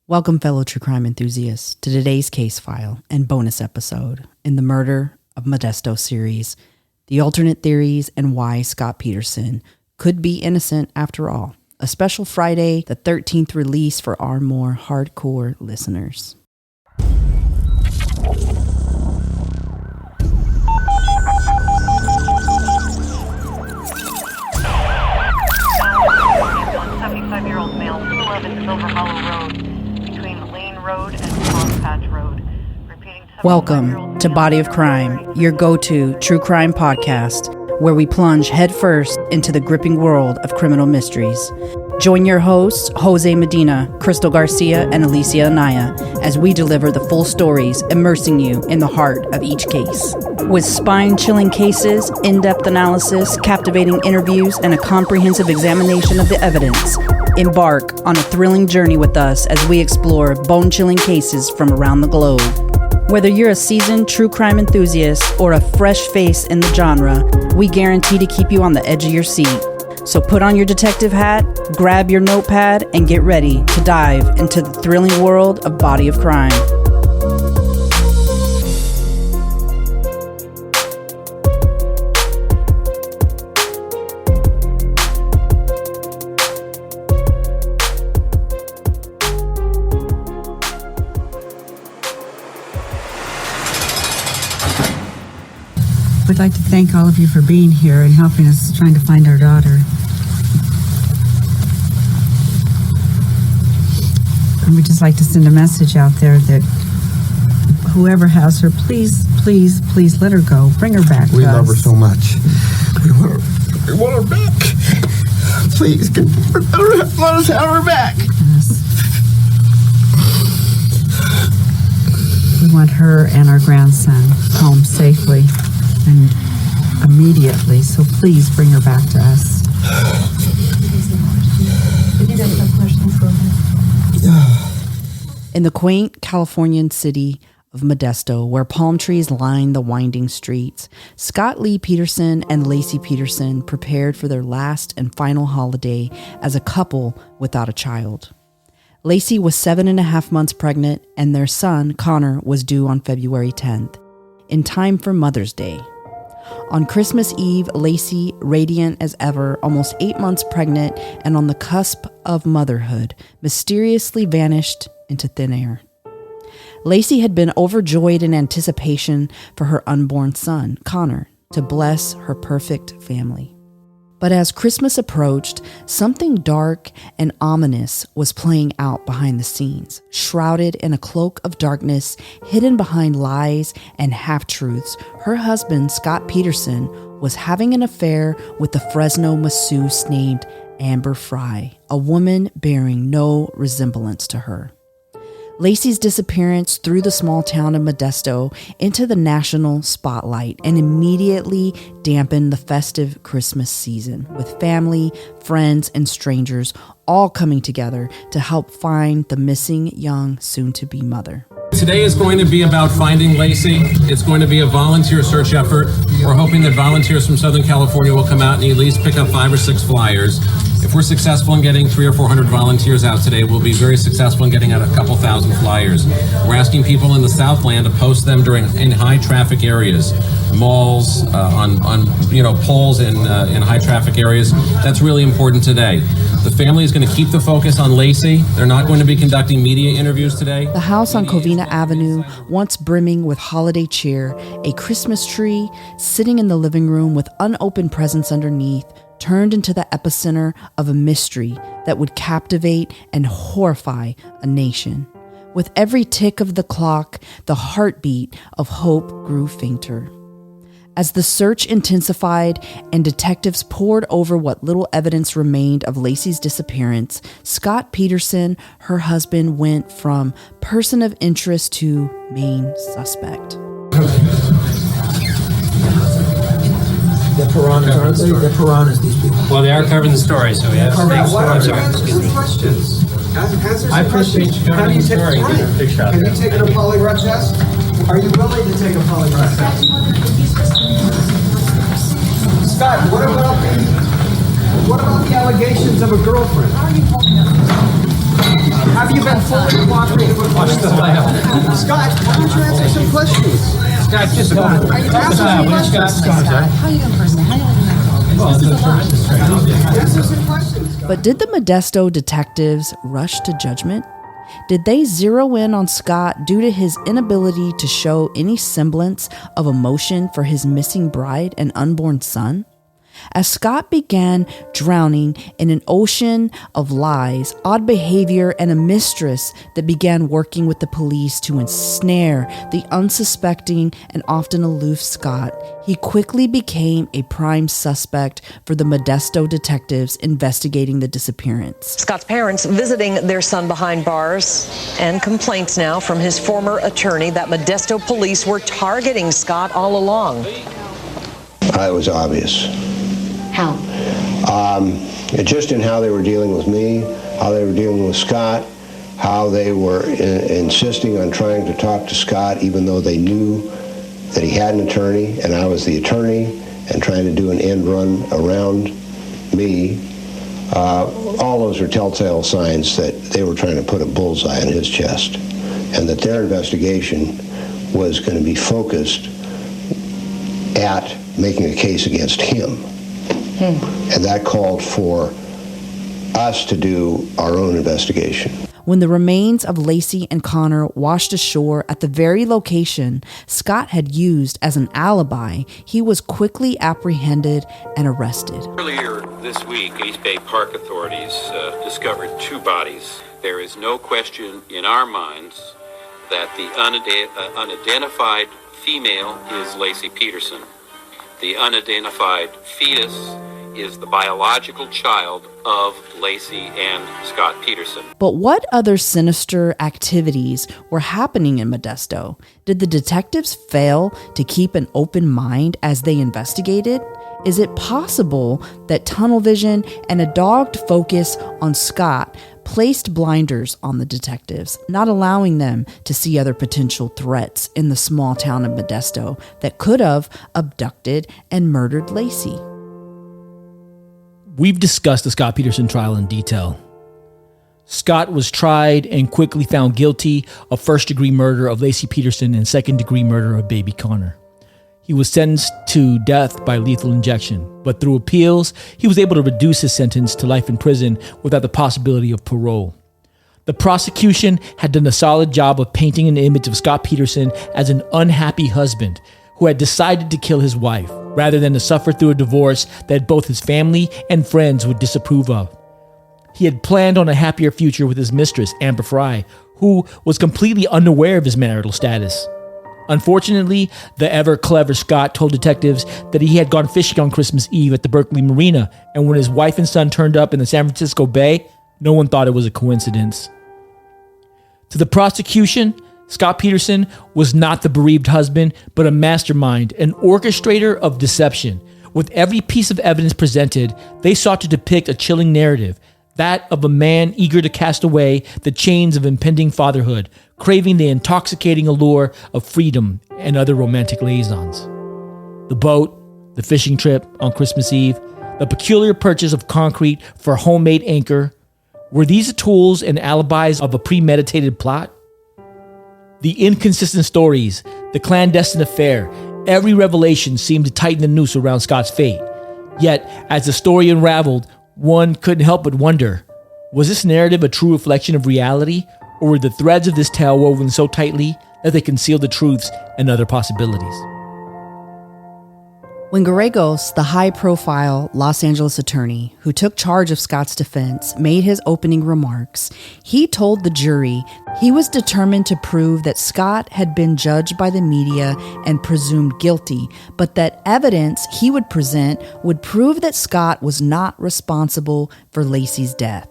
Welcome, fellow true crime enthusiasts, to today's case file and bonus episode in the Murder of Modesto series, The Alternate Theories and Why Scott Peterson Could Be Innocent After All, a special Friday the 13th release for our more hardcore listeners. Year-old male, 11 Silver Hollow Road, between Lane Road and Palm Patch Road. Welcome to Body of Crime, your go-to true crime podcast, where we plunge headfirst into the gripping world of criminal mysteries. Join your hosts, Jose Medina, Crystal Garcia, and Alicia Anaya, as we deliver the full stories, immersing you in the heart of each case. With spine-chilling cases, in-depth analysis, captivating interviews, and a comprehensive examination of the evidence, embark on a thrilling journey with us as we explore bone-chilling cases from around the globe. Whether you're a seasoned true crime enthusiast or a fresh face in the genre, we guarantee to keep you on the edge of your seat. So put on your detective hat, grab your notepad, and get ready to dive into the thrilling world of Body of Crime. We'd like to thank all of you for being here and helping us trying to find our daughter. And we'd just like to send a message out there that whoever has her, please, please, please let her go. Bring her back to us. We love her so much. We want her back. Please, let us have her back. Yes. We want her and our grandson home safely and immediately, so please bring her back to us. If you guys have questions, go ahead. In the quaint Californian city of Modesto, where palm trees line the winding streets, Scott Lee Peterson and Lacey Peterson prepared for their last and final holiday as a couple without a child. Lacey was 7.5 months pregnant, and their son, Connor, was due on February 10th, in time for Mother's Day. On Christmas Eve, Lacey, radiant as ever, almost 8 months pregnant and on the cusp of motherhood, mysteriously vanished into thin air. Lacey had been overjoyed in anticipation for her unborn son, Connor, to bless her perfect family. But as Christmas approached, something dark and ominous was playing out behind the scenes, shrouded in a cloak of darkness, hidden behind lies and half-truths. Her husband, Scott Peterson, was having an affair with the Fresno masseuse named Amber Fry, a woman bearing no resemblance to her. Lacey's disappearance threw the small town of Modesto into the national spotlight and immediately dampened the festive Christmas season, with family, friends, and strangers all coming together to help find the missing young soon-to-be mother. Today is going to be about finding Lacey. It's going to be a volunteer search effort. We're hoping that volunteers from Southern California will come out and at least pick up 5 or 6 flyers. If we're successful in getting 300 or 400 volunteers out today, we'll be very successful in getting out a couple thousand flyers. We're asking people in the Southland to post them in high traffic areas, malls, on poles in high traffic areas. That's really important today. The family is going to keep the focus on Lacey. They're not going to be conducting media interviews today. The house on Covina Avenue, once brimming with holiday cheer, a Christmas tree sitting in the living room with unopened presents underneath, turned into the epicenter of a mystery that would captivate and horrify a nation. With every tick of the clock, the heartbeat of hope grew fainter. As the search intensified and detectives pored over what little evidence remained of Lacey's disappearance, Scott Peterson, her husband, went from person of interest to main suspect. The piranhas, aren't they? The piranhas, these people. Well, they are covering the story, so we have to take Questions. I appreciate you covering the story and getting a big shot Have there. you taken a polygraph test? Are you willing to take a polygraph test? Scott, what about the allegations of a girlfriend? Have you been fully cooperating with us? Scott, why don't you answer some questions? Scott, just go. Answer some questions. How you doing personally? How you living Answer some questions. But did the Modesto detectives rush to judgment? Did they zero in on Scott due to his inability to show any semblance of emotion for his missing bride and unborn son? As Scott began drowning in an ocean of lies, odd behavior, and a mistress that began working with the police to ensnare the unsuspecting and often aloof Scott, he quickly became a prime suspect for the Modesto detectives investigating the disappearance. Scott's parents visiting their son behind bars, and complaints now from his former attorney that Modesto police were targeting Scott all along. It was obvious. How? Just in how they were dealing with me, how they were dealing with Scott, how they were insisting on trying to talk to Scott even though they knew that he had an attorney and I was the attorney, and trying to do an end run around me. All those are telltale signs that they were trying to put a bullseye in his chest, and that their investigation was going to be focused at making a case against him. And that called for us to do our own investigation. When the remains of Lacey and Connor washed ashore at the very location Scott had used as an alibi, he was quickly apprehended and arrested. Earlier this week, East Bay Park authorities discovered 2 bodies. There is no question in our minds that the unidentified female is Lacey Peterson. The unidentified fetus is the biological child of Lacey and Scott Peterson. But what other sinister activities were happening in Modesto? Did the detectives fail to keep an open mind as they investigated? Is it possible that tunnel vision and a dogged focus on Scott placed blinders on the detectives, not allowing them to see other potential threats in the small town of Modesto that could have abducted and murdered Lacey? We've discussed the Scott Peterson trial in detail. Scott was tried and quickly found guilty of first-degree murder of Lacey Peterson and second-degree murder of baby Connor. He was sentenced to death by lethal injection, but through appeals, he was able to reduce his sentence to life in prison without the possibility of parole. The prosecution had done a solid job of painting an image of Scott Peterson as an unhappy husband who had decided to kill his wife, rather than to suffer through a divorce that both his family and friends would disapprove of. He had planned on a happier future with his mistress, Amber Fry, who was completely unaware of his marital status. Unfortunately, the ever-clever Scott told detectives that he had gone fishing on Christmas Eve at the Berkeley Marina, and when his wife and son turned up in the San Francisco Bay, no one thought it was a coincidence. To the prosecution, Scott Peterson was not the bereaved husband, but a mastermind, an orchestrator of deception. With every piece of evidence presented, they sought to depict a chilling narrative, that of a man eager to cast away the chains of impending fatherhood, craving the intoxicating allure of freedom and other romantic liaisons. The boat, the fishing trip on Christmas Eve, the peculiar purchase of concrete for a homemade anchor, were these the tools and alibis of a premeditated plot? The inconsistent stories, the clandestine affair, every revelation seemed to tighten the noose around Scott's fate. Yet, as the story unraveled, one couldn't help but wonder, was this narrative a true reflection of reality, or were the threads of this tale woven so tightly that they concealed the truths and other possibilities? When Gallegos, the high-profile Los Angeles attorney who took charge of Scott's defense, made his opening remarks, he told the jury he was determined to prove that Scott had been judged by the media and presumed guilty, but that evidence he would present would prove that Scott was not responsible for Lacey's death.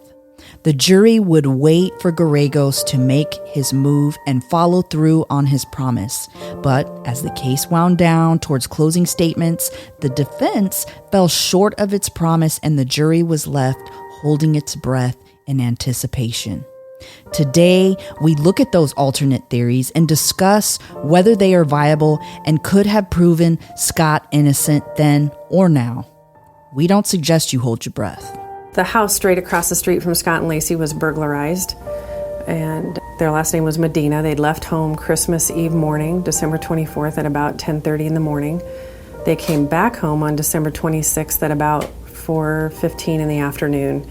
The jury would wait for Gallegos to make his move and follow through on his promise. But as the case wound down towards closing statements, the defense fell short of its promise and the jury was left holding its breath in anticipation. Today, we look at those alternate theories and discuss whether they are viable and could have proven Scott innocent then or now. We don't suggest you hold your breath. The house straight across the street from Scott and Lacey was burglarized. and their last name was Medina. They'd left home Christmas Eve morning, December 24th at about 10:30 in the morning. They came back home on December 26th at about 4:15 in the afternoon.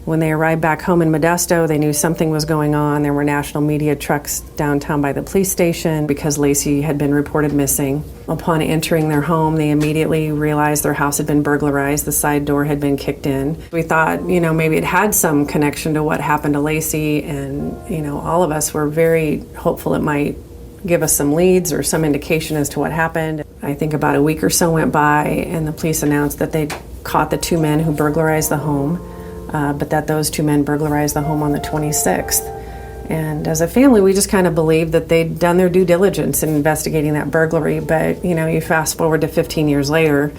When they arrived back home in Modesto, they knew something was going on. There were national media trucks downtown by the police station because Lacey had been reported missing. Upon entering their home, they immediately realized their house had been burglarized. The side door had been kicked in. We thought, maybe it had some connection to what happened to Lacey, and, all of us were very hopeful it might give us some leads or some indication as to what happened. I think about a week or so went by, and the police announced that they'd caught the two men who burglarized the home. But that those two men burglarized the home on the 26th. And as a family, we just kind of believed that they'd done their due diligence in investigating that burglary. But, you fast forward to 15 years later,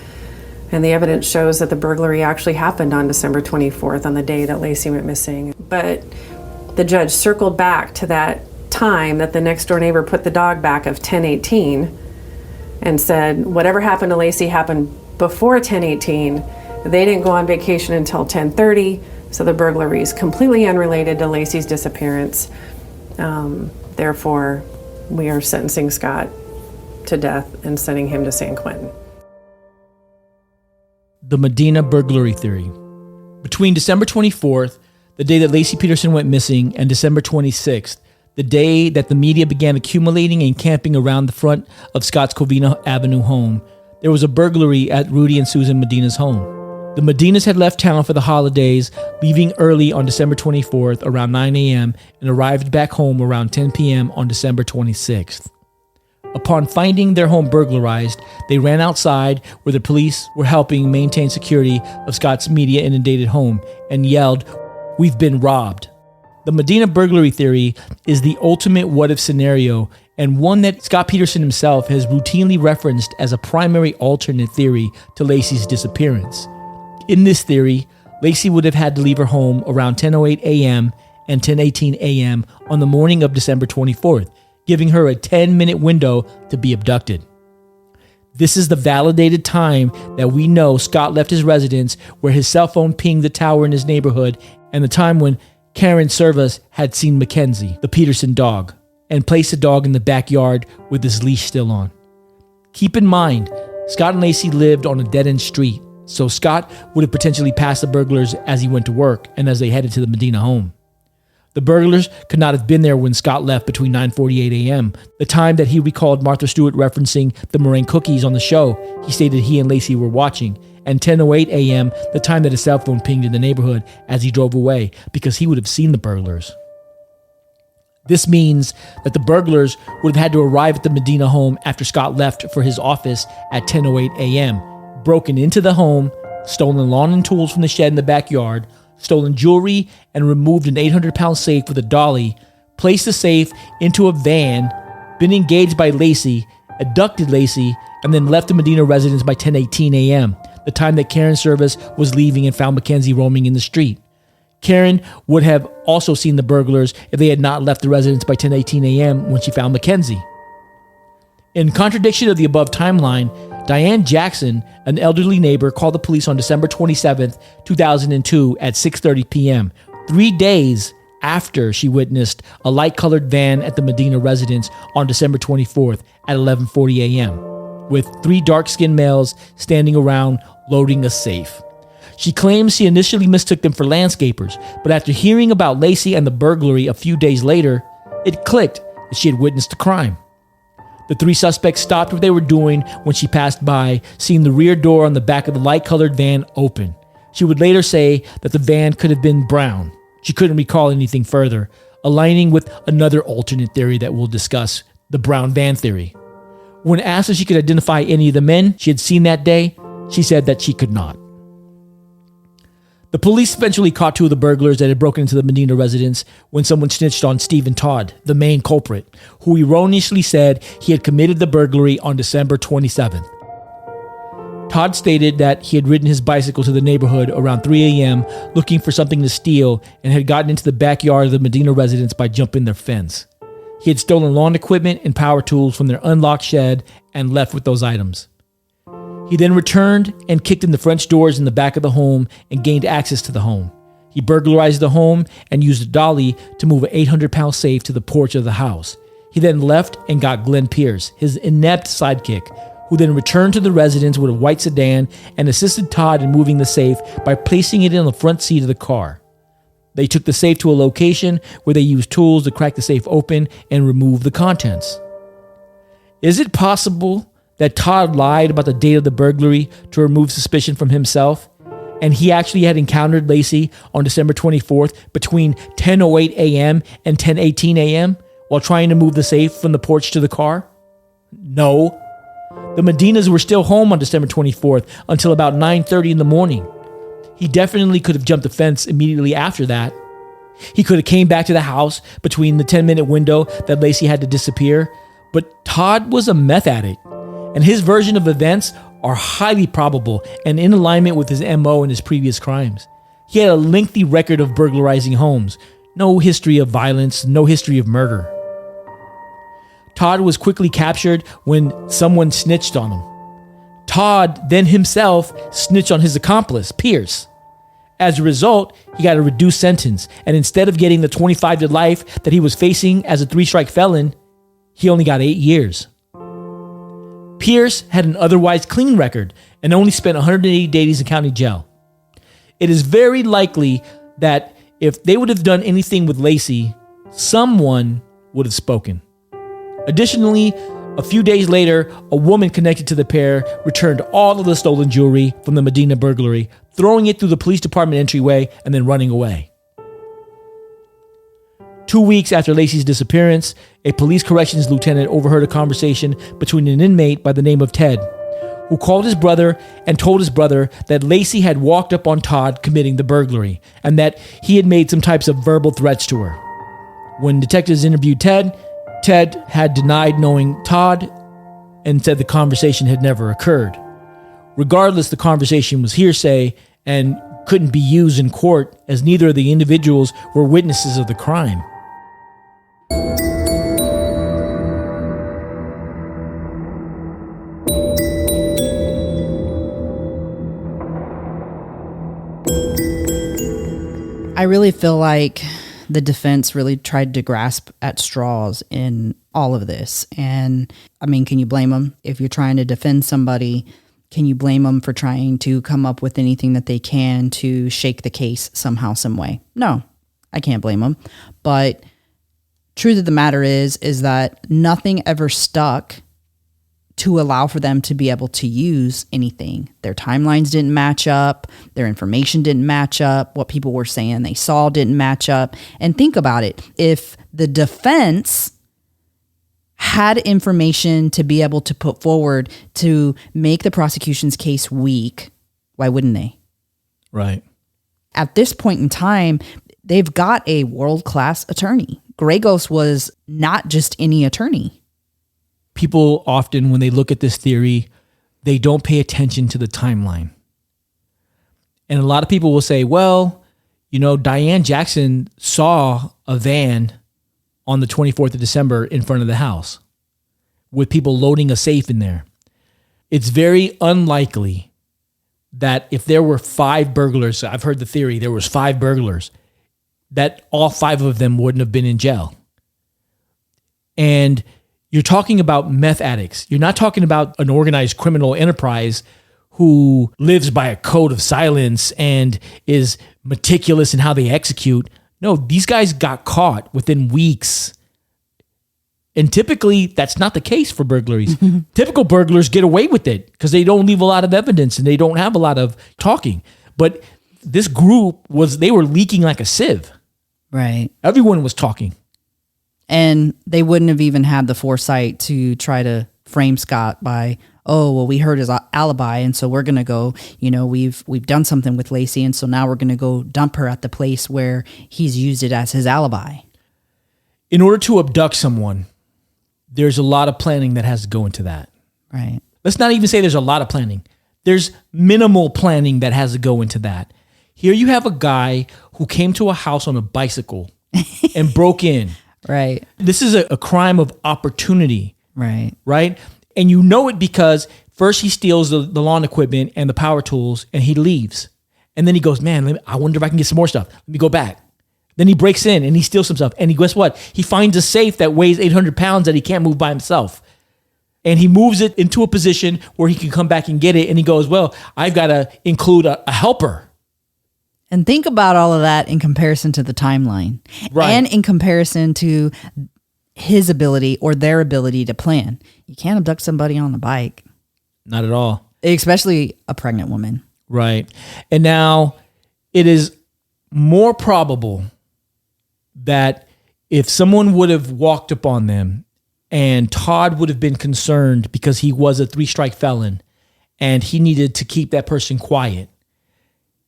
and the evidence shows that the burglary actually happened on December 24th, on the day that Lacey went missing. But the judge circled back to that time that the next door neighbor put the dog back of 10:18 and said, whatever happened to Lacey happened before 10:18. They didn't go on vacation until 10:30, so the burglary is completely unrelated to Lacey's disappearance. Therefore, we are sentencing Scott to death and sending him to San Quentin. The Medina burglary theory. Between December 24th, the day that Lacey Peterson went missing, and December 26th, the day that the media began accumulating and camping around the front of Scott's Covina Avenue home, there was a burglary at Rudy and Susan Medina's home. The Medinas had left town for the holidays, leaving early on December 24th around 9 a.m. and arrived back home around 10 p.m. on December 26th. Upon finding their home burglarized, they ran outside where the police were helping maintain security of Scott's media-inundated home and yelled, "We've been robbed." The Medina burglary theory is the ultimate what-if scenario, and one that Scott Peterson himself has routinely referenced as a primary alternate theory to Lacey's disappearance. In this theory, Lacey would have had to leave her home around 10:08 a.m. and 10:18 a.m. on the morning of December 24th, giving her a 10-minute window to be abducted. This is the validated time that we know Scott left his residence, where his cell phone pinged the tower in his neighborhood, and the time when Karen Service had seen Mackenzie, the Peterson dog, and placed the dog in the backyard with his leash still on. Keep in mind, Scott and Lacey lived on a dead-end street, so Scott would have potentially passed the burglars as he went to work and as they headed to the Medina home. The burglars could not have been there when Scott left between 9:48 a.m., the time that he recalled Martha Stewart referencing the meringue cookies on the show he stated he and Lacey were watching, and 10:08 a.m., the time that his cell phone pinged in the neighborhood as he drove away, because he would have seen the burglars. This means that the burglars would have had to arrive at the Medina home after Scott left for his office at 10:08 a.m., broken into the home, stolen lawn and tools from the shed in the backyard, stolen jewelry, and removed an 800-pound safe with a dolly, placed the safe into a van, been engaged by Lacey, abducted Lacey, and then left the Medina residence by 10:18 a.m., the time that Karen Service was leaving and found Mackenzie roaming in the street. Karen would have also seen the burglars if they had not left the residence by 10:18 a.m. when she found Mackenzie. In contradiction of the above timeline, Diane Jackson, an elderly neighbor, called the police on December 27th, 2002 at 6:30 p.m., 3 days after she witnessed a light-colored van at the Medina residence on December 24th at 11:40 a.m., with 3 dark-skinned males standing around loading a safe. She claims she initially mistook them for landscapers, but after hearing about Lacey and the burglary a few days later, it clicked that she had witnessed the crime. The 3 suspects stopped what they were doing when she passed by, seeing the rear door on the back of the light-colored van open. She would later say that the van could have been brown. She couldn't recall anything further, aligning with another alternate theory that we'll discuss, the brown van theory. When asked if she could identify any of the men she had seen that day, she said that she could not. The police eventually caught 2 of the burglars that had broken into the Medina residence when someone snitched on Stephen Todd, the main culprit, who erroneously said he had committed the burglary on December 27th. Todd stated that he had ridden his bicycle to the neighborhood around 3 a.m. looking for something to steal and had gotten into the backyard of the Medina residence by jumping their fence. He had stolen lawn equipment and power tools from their unlocked shed and left with those items. He then returned and kicked in the French doors in the back of the home and gained access to the home. He burglarized the home and used a dolly to move an 800-pound safe to the porch of the house. He then left and got Glenn Pierce, his inept sidekick, who then returned to the residence with a white sedan and assisted Todd in moving the safe by placing it in the front seat of the car. They took the safe to a location where they used tools to crack the safe open and remove the contents. Is it possible that Todd lied about the date of the burglary to remove suspicion from himself, and he actually had encountered Lacey on December 24th between 10:08 a.m. and 10:18 a.m. while trying to move the safe from the porch to the car? No. The Medinas were still home on December 24th until about 9:30 in the morning. He definitely could have jumped the fence immediately after that. He could have came back to the house between the 10-minute window that Lacey had to disappear, but Todd was a meth addict, and his version of events are highly probable and in alignment with his MO and his previous crimes. He had a lengthy record of burglarizing homes, no history of violence, no history of murder. Todd was quickly captured when someone snitched on him. Todd then himself snitched on his accomplice, Pierce. As a result, he got a reduced sentence, and instead of getting the 25 to life that he was facing as a 3-strike felon, he only got 8 years. Pierce had an otherwise clean record and only spent 180 days in county jail. It is very likely that if they would have done anything with Lacey, someone would have spoken. Additionally, a few days later, a woman connected to the pair returned all of the stolen jewelry from the Medina burglary, throwing it through the police department entryway and then running away. 2 weeks after Lacey's disappearance, a police corrections lieutenant overheard a conversation between an inmate by the name of Ted, who called his brother and told his brother that Lacey had walked up on Todd committing the burglary and that he had made some types of verbal threats to her. When detectives interviewed Ted had denied knowing Todd and said the conversation had never occurred. Regardless, the conversation was hearsay and couldn't be used in court as neither of the individuals were witnesses of the crime. I really feel like the defense really tried to grasp at straws in all of this. And I mean, can you blame them? If you're trying to defend somebody, can you blame them for trying to come up with anything that they can to shake the case somehow, some way? No, I can't blame them. But truth of the matter is that nothing ever stuck to allow for them to be able to use anything. Their timelines didn't match up. Their information didn't match up. What people were saying they saw didn't match up. And think about it. If the defense had information to be able to put forward to make the prosecution's case weak, why wouldn't they? Right. At this point in time, they've got a world-class attorney. Gregos was not just any attorney. People often, when they look at this theory, they don't pay attention to the timeline. And a lot of people will say, well, you know, Diane Jackson saw a van on the 24th of December in front of the house with people loading a safe in there. It's very unlikely that if there were 5 burglars, I've heard the theory, there was 5 burglars, that all 5 of them wouldn't have been in jail. And you're talking about meth addicts. You're not talking about an organized criminal enterprise who lives by a code of silence and is meticulous in how they execute. No, these guys got caught within weeks. And typically, that's not the case for burglaries. Typical burglars get away with it because they don't leave a lot of evidence and they don't have a lot of talking. But this group they were leaking like a sieve. Right. Everyone was talking. And they wouldn't have even had the foresight to try to frame Scott by, oh, well, we heard his alibi, and so we're going to go, you know, we've done something with Lacey, and so now we're going to go dump her at the place where he's used it as his alibi. In order to abduct someone, there's a lot of planning that has to go into that. Right. Let's not even say there's a lot of planning. There's minimal planning that has to go into that. Here you have a guy who came to a house on a bicycle and broke in. Right. This is a crime of opportunity. Right. Right? And you know it because first he steals the lawn equipment and the power tools and he leaves. And then he goes, man, I wonder if I can get some more stuff. Let me go back. Then he breaks in and he steals some stuff. And guess what? He finds a safe that weighs 800 pounds that he can't move by himself. And he moves it into a position where he can come back and get it. And he goes, well, I've got to include a helper. And think about all of that in comparison to the timeline. Right. And in comparison to his ability or their ability to plan. You can't abduct somebody on the bike. Not at all. Especially a pregnant woman. Right. And now it is more probable that if someone would have walked upon them and Todd would have been concerned because he was a 3-strike felon and he needed to keep that person quiet,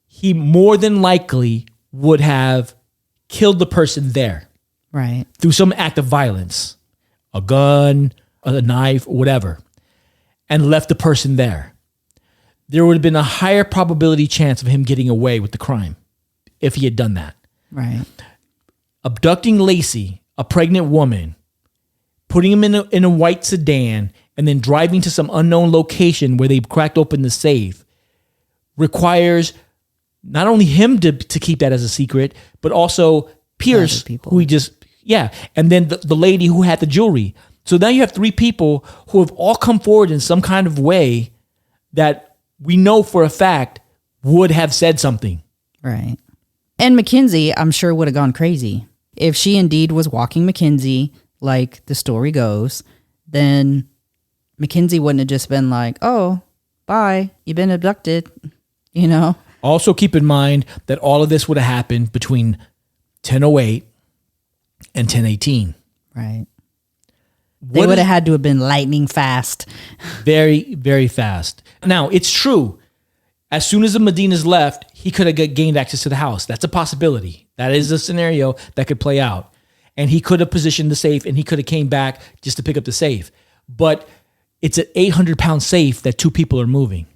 he more than likely would have killed the person there. Right. Through some act of violence, a gun, a knife, whatever, and left the person there. There would have been a higher probability chance of him getting away with the crime if he had done that. Right. Abducting Lacey, a pregnant woman, putting him in a white sedan, and then driving to some unknown location where they cracked open the safe requires not only him to keep that as a secret, but also Pierce, who he just, and then the lady who had the jewelry. So now you have 3 people who have all come forward in some kind of way that we know for a fact would have said something. Right. And Mackenzie, I'm sure, would have gone crazy. If she indeed was walking Mackenzie, like the story goes, then Mackenzie wouldn't have just been like, oh, bye, you've been abducted, you know? Also keep in mind that all of this would have happened between 10:08 and 10:18. Right. They would have had to have been lightning fast. Very, very fast. Now, it's true. As soon as the Medinas left, he could have gained access to the house. That's a possibility. That is a scenario that could play out. And he could have positioned the safe and he could have came back just to pick up the safe. But it's an 800-pound safe that 2 people are moving.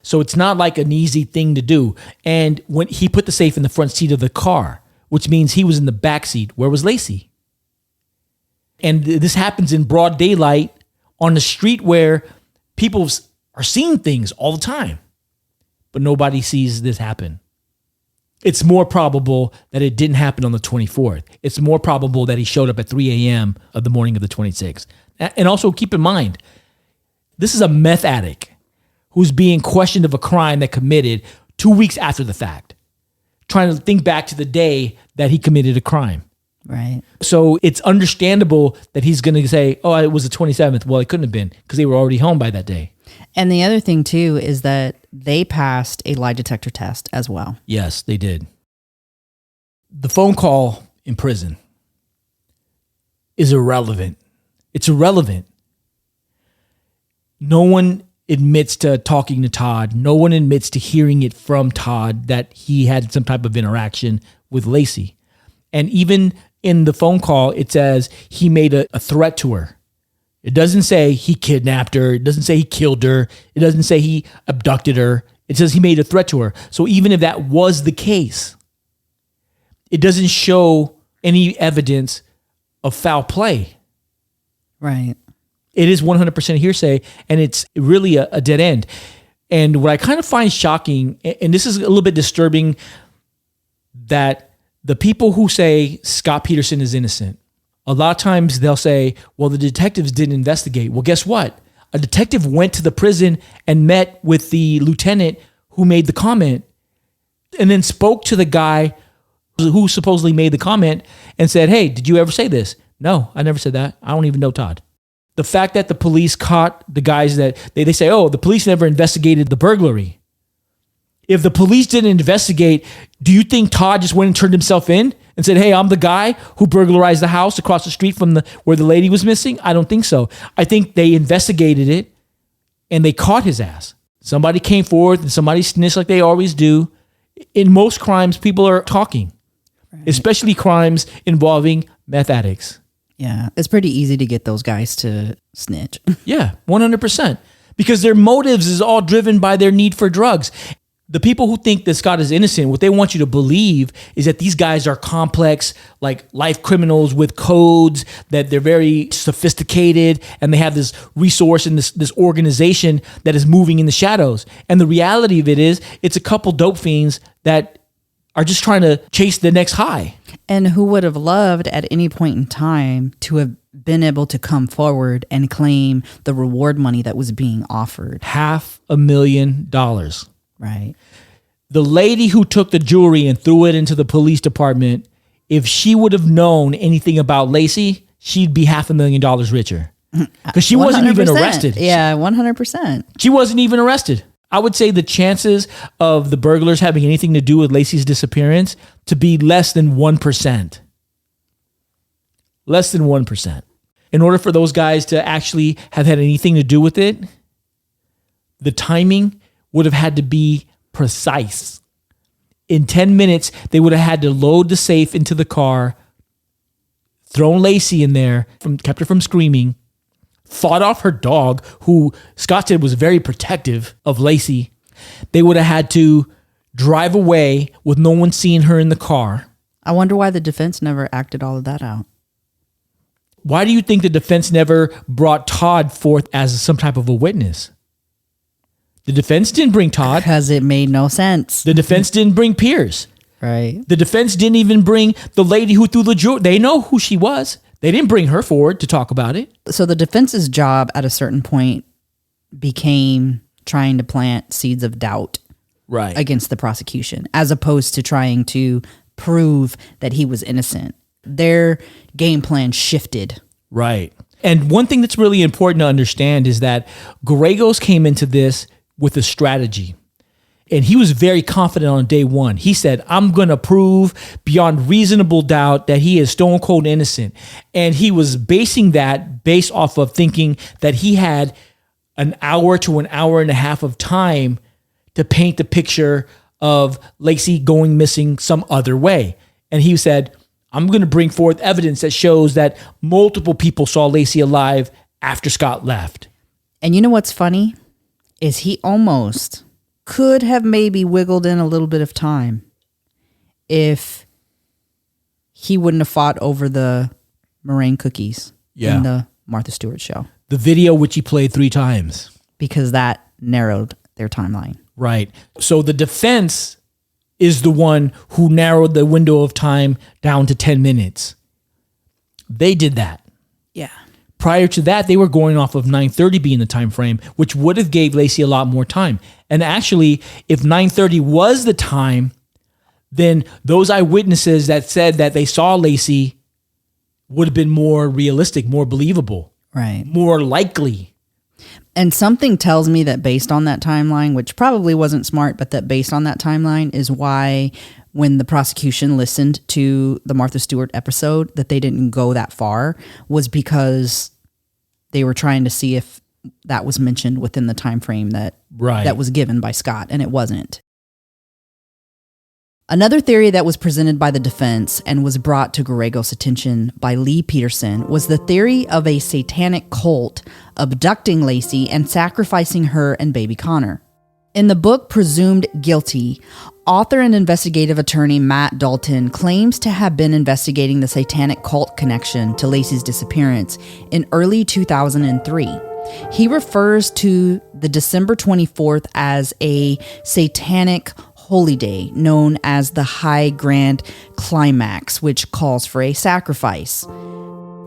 So it's not like an easy thing to do. And when he put the safe in the front seat of the car, which means he was in the back seat, where was Lacey? And this happens in broad daylight on the street where people are seeing things all the time, but nobody sees this happen. It's more probable that it didn't happen on the 24th. It's more probable that he showed up at 3 a.m. of the morning of the 26th. And also keep in mind, this is a meth addict who's being questioned of a crime that committed 2 weeks after the fact, trying to think back to the day that he committed a crime. Right. So it's understandable that he's going to say, oh, it was the 27th. Well, it couldn't have been because they were already home by that day. And the other thing, too, is that they passed a lie detector test as well. Yes, they did. The phone call in prison is irrelevant. It's irrelevant. No one admits to talking to Todd. No one admits to hearing it from Todd that he had some type of interaction with Lacey. And even in the phone call, it says he made a threat to her. It doesn't say he kidnapped her. It doesn't say he killed her. It doesn't say he abducted her. It says he made a threat to her. So even if that was the case, it doesn't show any evidence of foul play. Right. It is 100% hearsay, and it's really a dead end. And what I kind of find shocking, and this is a little bit disturbing, that the people who say Scott Peterson is innocent, a lot of times they'll say, well, the detectives didn't investigate. Well, guess what? A detective went to the prison and met with the lieutenant who made the comment and then spoke to the guy who supposedly made the comment and said, hey, did you ever say this? No, I never said that. I don't even know Todd. The fact that the police caught the guys that they say, oh, the police never investigated the burglary. If the police didn't investigate, do you think Todd just went and turned himself in and said, hey, I'm the guy who burglarized the house across the street from where the lady was missing? I don't think so. I think they investigated it and they caught his ass. Somebody came forward and somebody snitched like they always do. In most crimes, people are talking, especially crimes involving meth addicts. Yeah, it's pretty easy to get those guys to snitch. Yeah, 100%. Because their motives is all driven by their need for drugs. The people who think that Scott is innocent, what they want you to believe is that these guys are complex, like life criminals with codes, that they're very sophisticated, and they have this resource and this organization that is moving in the shadows. And the reality of it is, it's a couple dope fiends that are just trying to chase the next high. And who would have loved at any point in time to have been able to come forward and claim the reward money that was being offered. $500,000. Right. The lady who took the jewelry and threw it into the police department, if she would have known anything about Lacey, she'd be $500,000 richer. Because she wasn't even arrested. Yeah, 100%. She wasn't even arrested. I would say the chances of the burglars having anything to do with Lacey's disappearance to be less than 1%. Less than 1%. In order for those guys to actually have had anything to do with it, the timing would have had to be precise. In 10 minutes, they would have had to load the safe into the car, thrown Lacey in there, kept her from screaming, fought off her dog, who Scott said was very protective of Lacey. They would have had to drive away with no one seeing her in the car. I wonder why the defense never acted all of that out. Why do you think the defense never brought Todd forth as some type of a witness? The defense didn't bring Todd. Because it made no sense. The defense didn't bring Pierce. Right. The defense didn't even bring the lady who threw the jewelry. They know who she was. They didn't bring her forward to talk about it. So the defense's job at a certain point became trying to plant seeds of doubt against the prosecution, as opposed to trying to prove that he was innocent. Their game plan shifted. Right. And one thing that's really important to understand is that Gallegos came into this with a strategy. And he was very confident on day one. He said, I'm going to prove beyond reasonable doubt that he is stone cold innocent. And he was basing that based off of thinking that he had an hour to an hour and a half of time to paint the picture of Lacey going missing some other way. And he said, I'm going to bring forth evidence that shows that multiple people saw Lacey alive after Scott left. And you know what's funny? Is he almost could have maybe wiggled in a little bit of time if he wouldn't have fought over the meringue cookies in the Martha Stewart show. The video which he played 3 times. Because that narrowed their timeline. Right. So the defense is the one who narrowed the window of time down to 10 minutes. They did that. Yeah. Prior to that, they were going off of 9:30 being the time frame, which would have gave Lacey a lot more time. And actually, if 9:30 was the time, then those eyewitnesses that said that they saw Lacey would have been more realistic, more believable, right? More likely. And something tells me that based on that timeline, which probably wasn't smart, but that based on that timeline is why when the prosecution listened to the Martha Stewart episode, that they didn't go that far, was because they were trying to see if that was mentioned within the time frame that was given by Scott, and it wasn't. Another theory that was presented by the defense and was brought to Gallegos' attention by Lee Peterson was the theory of a satanic cult abducting Lacey and sacrificing her and baby Connor. In the book Presumed Guilty, author and investigative attorney Matt Dalton claims to have been investigating the satanic cult connection to Lacey's disappearance in early 2003. He refers to the December 24th as a satanic holy day known as the High Grand Climax, which calls for a sacrifice.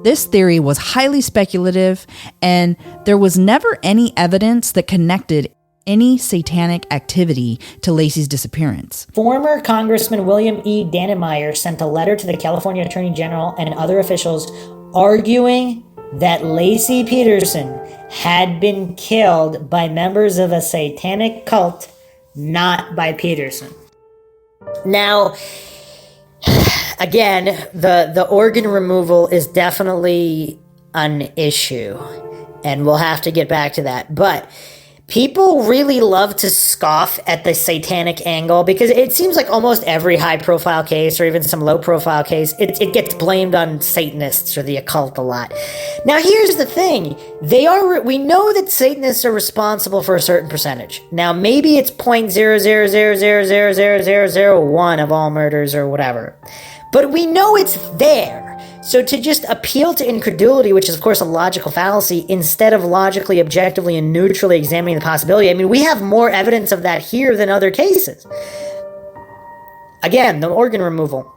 This theory was highly speculative, and there was never any evidence that connected any satanic activity to Lacey's disappearance. Former Congressman William E. Dannemeyer sent a letter to the California Attorney General and other officials arguing that Lacey Peterson had been killed by members of a satanic cult, not by Peterson. Now, again, the organ removal is definitely an issue, and we'll have to get back to that. But People really love to scoff at the satanic angle because it seems like almost every high-profile case or even some low-profile case, it gets blamed on Satanists or the occult a lot. Now, here's the thing. We know that Satanists are responsible for a certain percentage. Now, maybe it's 0.000000001 of all murders or whatever. But we know it's there. So to just appeal to incredulity, which is of course a logical fallacy, instead of logically, objectively, and neutrally examining the possibility, I mean, we have more evidence of that here than other cases. Again, the organ removal,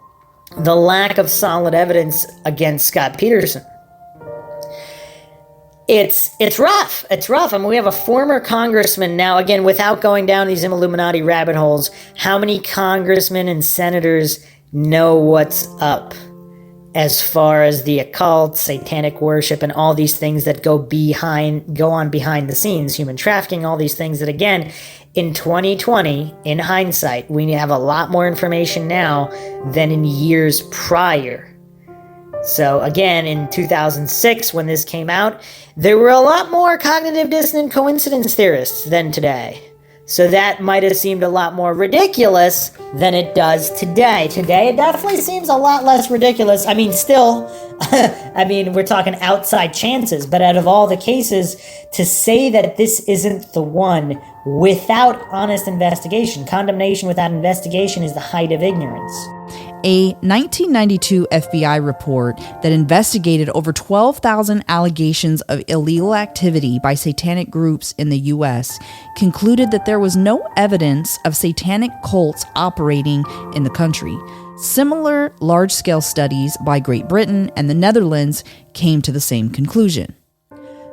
the lack of solid evidence against Scott Peterson. It's rough. It's rough. I mean, we have a former congressman now, again, without going down these Illuminati rabbit holes, how many congressmen and senators know what's up as far as the occult, satanic worship, and all these things that go on behind the scenes, human trafficking, all these things that, again, in 2020, in hindsight, we have a lot more information now than in years prior. So again, in 2006, when this came out, there were a lot more cognitive dissonant coincidence theorists than today. So that might have seemed a lot more ridiculous than it does today. Today, it definitely seems a lot less ridiculous. I mean, still, we're talking outside chances, but out of all the cases, to say that this isn't the one without honest investigation, condemnation without investigation is the height of ignorance. A 1992 FBI report that investigated over 12,000 allegations of illegal activity by satanic groups in the U.S. concluded that there was no evidence of satanic cults operating in the country. Similar large-scale studies by Great Britain and the Netherlands came to the same conclusion.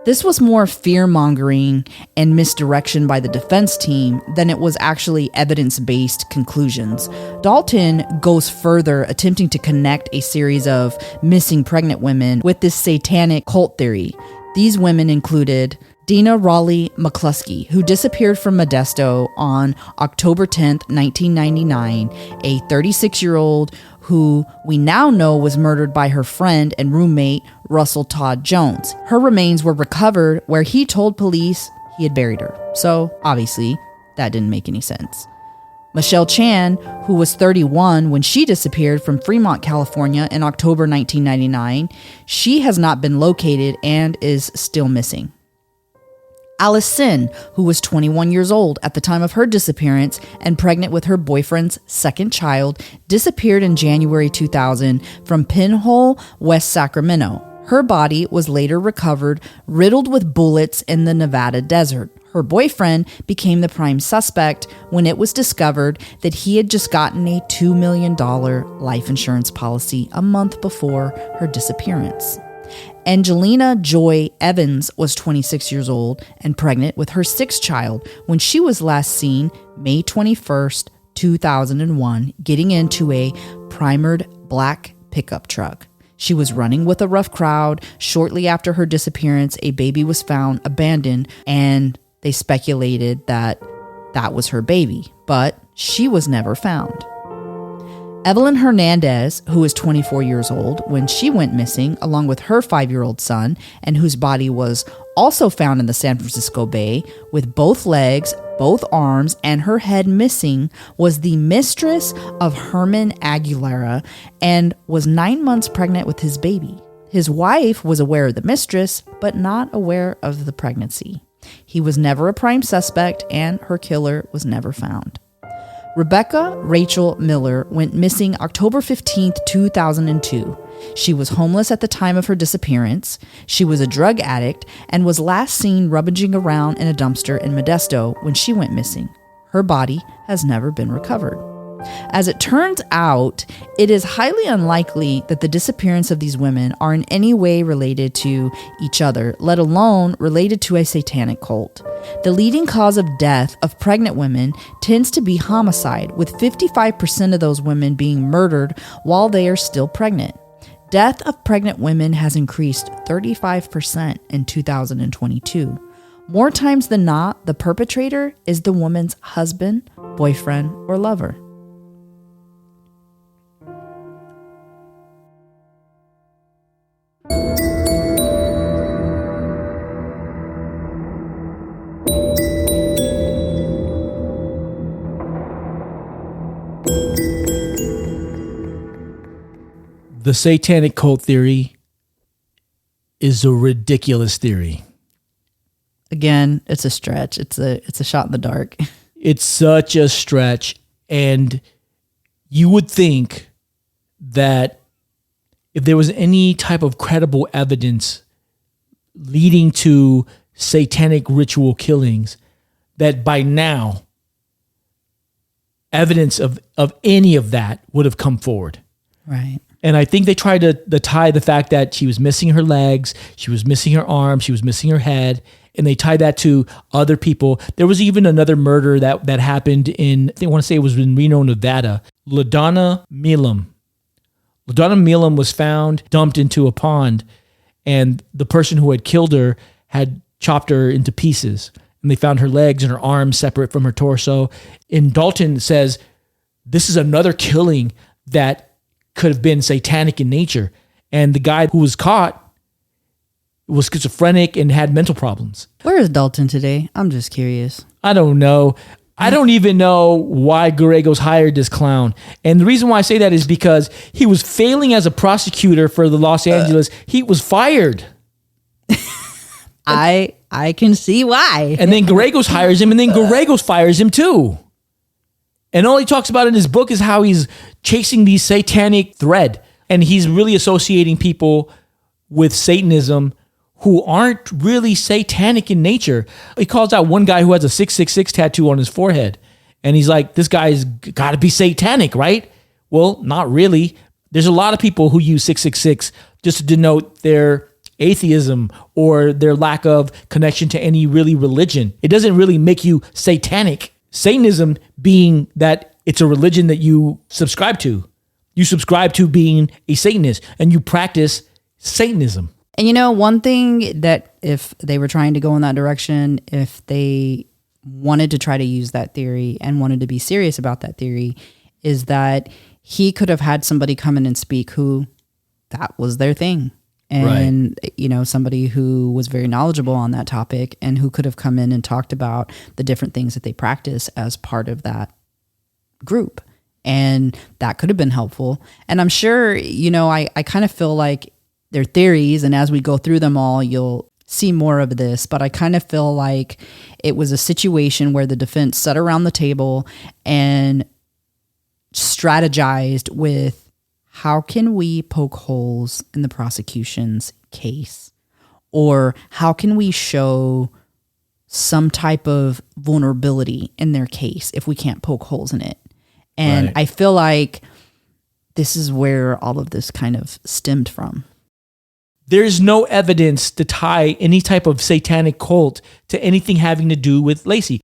This was more fear-mongering and misdirection by the defense team than it was actually evidence-based conclusions. Dalton goes further, attempting to connect a series of missing pregnant women with this satanic cult theory. These women included Dina Raleigh McCluskey, who disappeared from Modesto on October 10th, 1999, a 36-year-old who we now know was murdered by her friend and roommate, Russell Todd Jones. Her remains were recovered where he told police he had buried her. So, obviously, that didn't make any sense. Michelle Chan, who was 31 when she disappeared from Fremont, California in October 1999, she has not been located and is still missing. Alice Sin, who was 21 years old at the time of her disappearance and pregnant with her boyfriend's second child, disappeared in January 2000 from Pinhole, West Sacramento. Her body was later recovered, riddled with bullets in the Nevada desert. Her boyfriend became the prime suspect when it was discovered that he had just gotten a $2 million life insurance policy a month before her disappearance. Angelina Joy Evans was 26 years old and pregnant with her sixth child when she was last seen May 21st, 2001, getting into a primered black pickup truck. She was running with a rough crowd. Shortly after her disappearance, a baby was found abandoned, and they speculated that that was her baby, but she was never found. Evelyn Hernandez, who was 24 years old when she went missing, along with her 5-year-old son, and whose body was also found in the San Francisco Bay with both legs, both arms, and her head missing, was the mistress of Herman Aguilera and was 9 months pregnant with his baby. His wife was aware of the mistress, but not aware of the pregnancy. He was never a prime suspect, and her killer was never found. Rebecca Rachel Miller went missing October 15, 2002. She was homeless at the time of her disappearance. She was a drug addict and was last seen rummaging around in a dumpster in Modesto when she went missing. Her body has never been recovered. As it turns out, it is highly unlikely that the disappearance of these women are in any way related to each other, let alone related to a satanic cult. The leading cause of death of pregnant women tends to be homicide, with 55% of those women being murdered while they are still pregnant. Death of pregnant women has increased 35% in 2022. More times than not, the perpetrator is the woman's husband, boyfriend, or lover. The satanic cult theory is a ridiculous theory. Again, it's a stretch. It's a shot in the dark. It's such a stretch. And you would think that if there was any type of credible evidence leading to satanic ritual killings, that by now, evidence of any of that would have come forward. Right. And I think they tried to tie the fact that she was missing her legs, she was missing her arms, she was missing her head, and they tied that to other people. There was even another murder that happened I want to say it was in Reno, Nevada. LaDonna Milam. LaDonna Milam was found dumped into a pond, and the person who had killed her had chopped her into pieces. And they found her legs and her arms separate from her torso. And Dalton says, this is another killing that could have been satanic in nature. And the guy who was caught was schizophrenic and had mental problems. Where is Dalton today? I'm just curious. I don't know. I don't even know why Gallegos hired this clown. And the reason why I say that is because he was failing as a prosecutor for the Los Angeles. He was fired. I can see why. And then Gallegos hires him, and then Gallegos fires him too. And all he talks about in his book is how he's chasing the satanic thread. And he's really associating people with Satanism who aren't really satanic in nature. He calls out one guy who has a 666 tattoo on his forehead. And he's like, this guy's got to be satanic, right? Well, not really. There's a lot of people who use 666 just to denote their atheism or their lack of connection to any really religion. It doesn't really make you satanic. Satanism being that it's a religion that you subscribe to. You subscribe to being a Satanist and you practice Satanism. And you know, one thing that if they were trying to go in that direction, if they wanted to try to use that theory and wanted to be serious about that theory, is that he could have had somebody come in and speak who that was their thing. And, you know, somebody who was very knowledgeable on that topic and who could have come in and talked about the different things that they practice as part of that group. And that could have been helpful. And I'm sure, you know, I kind of feel like they're theories, and as we go through them all, you'll see more of this. But I kind of feel like it was a situation where the defense sat around the table and strategized with, how can we poke holes in the prosecution's case? Or how can we show some type of vulnerability in their case if we can't poke holes in it? And I feel like this is where all of this kind of stemmed from. There's no evidence to tie any type of satanic cult to anything having to do with Lacey.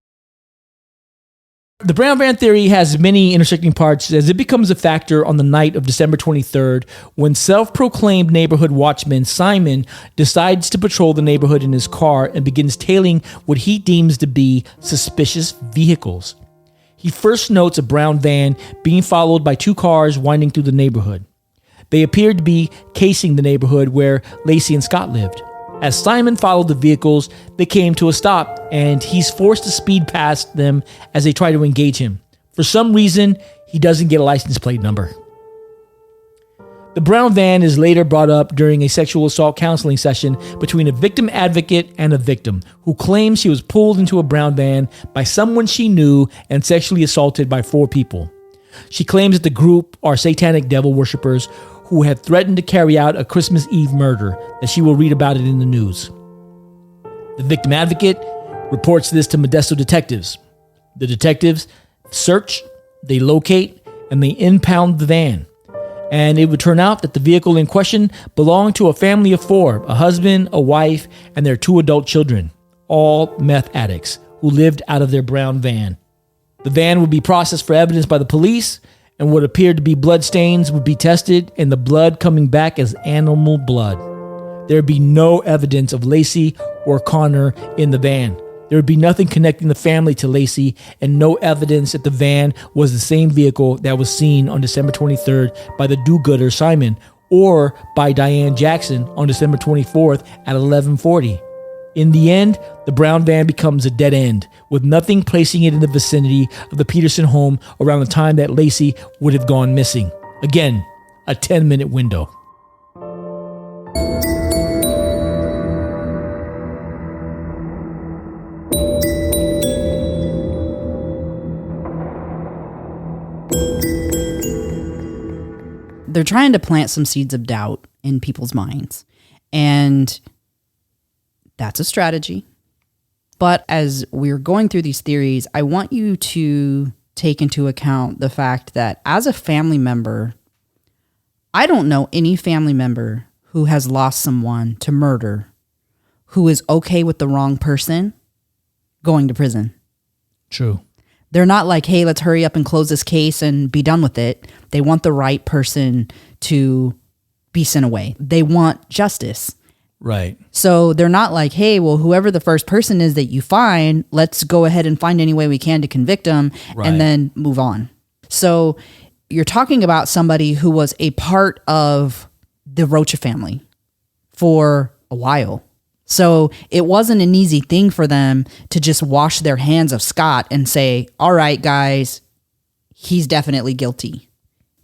The brown van theory has many intersecting parts as it becomes a factor on the night of December 23rd when self-proclaimed neighborhood watchman Simon decides to patrol the neighborhood in his car and begins tailing what he deems to be suspicious vehicles. He first notes a brown van being followed by two cars winding through the neighborhood. They appeared to be casing the neighborhood where Lacey and Scott lived. As Simon followed the vehicles, they came to a stop, and he's forced to speed past them as they try to engage him. For some reason, he doesn't get a license plate number. The brown van is later brought up during a sexual assault counseling session between a victim advocate and a victim, who claims she was pulled into a brown van by someone she knew and sexually assaulted by 4 people. She claims that the group are satanic devil worshippers who had threatened to carry out a Christmas Eve murder, that she will read about it in the news. The victim advocate reports this to Modesto detectives. The detectives search, they locate, and they impound the van. And it would turn out that the vehicle in question belonged to a family of 4, a husband, a wife, and their 2 adult children, all meth addicts who lived out of their brown van. The van would be processed for evidence by the police, and what appeared to be blood stains would be tested, and the blood coming back as animal blood. There would be no evidence of Lacey or Connor in the van. There would be nothing connecting the family to Lacey, and no evidence that the van was the same vehicle that was seen on December 23rd by the do-gooder Simon, or by Diane Jackson on December 24th at 11:40. In the end, the brown van becomes a dead end, with nothing placing it in the vicinity of the Peterson home around the time that Lacey would have gone missing. Again, a 10-minute window. They're trying to plant some seeds of doubt in people's minds. And that's a strategy. But as we're going through these theories, I want you to take into account the fact that as a family member, I don't know any family member who has lost someone to murder who is okay with the wrong person going to prison. True. They're not like, hey, let's hurry up and close this case and be done with it. They want the right person to be sent away. They want justice. Right. So they're not like, hey, well, whoever the first person is that you find, let's go ahead and find any way we can to convict them and then move on. So you're talking about somebody who was a part of the Rocha family for a while. So it wasn't an easy thing for them to just wash their hands of Scott and say, all right, guys, he's definitely guilty.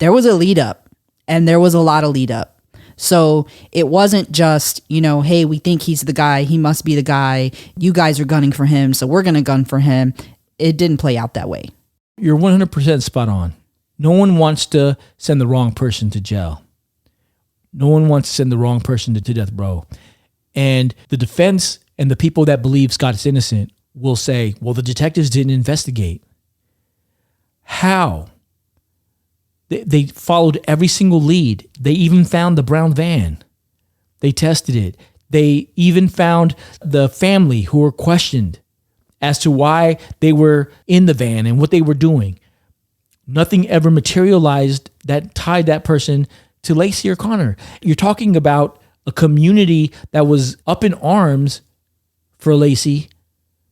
There was a lead up, and there was a lot of lead up. So it wasn't just, hey, we think he's the guy. He must be the guy. You guys are gunning for him, so we're going to gun for him. It didn't play out that way. You're 100% spot on. No one wants to send the wrong person to jail. No one wants to send the wrong person to death row. And the defense and the people that believe Scott is innocent will say, well, the detectives didn't investigate. How? They followed every single lead. They even found the brown van. They tested it. They even found the family who were questioned as to why they were in the van and what they were doing. Nothing ever materialized that tied that person to Lacey or Connor. You're talking about a community that was up in arms for Lacey.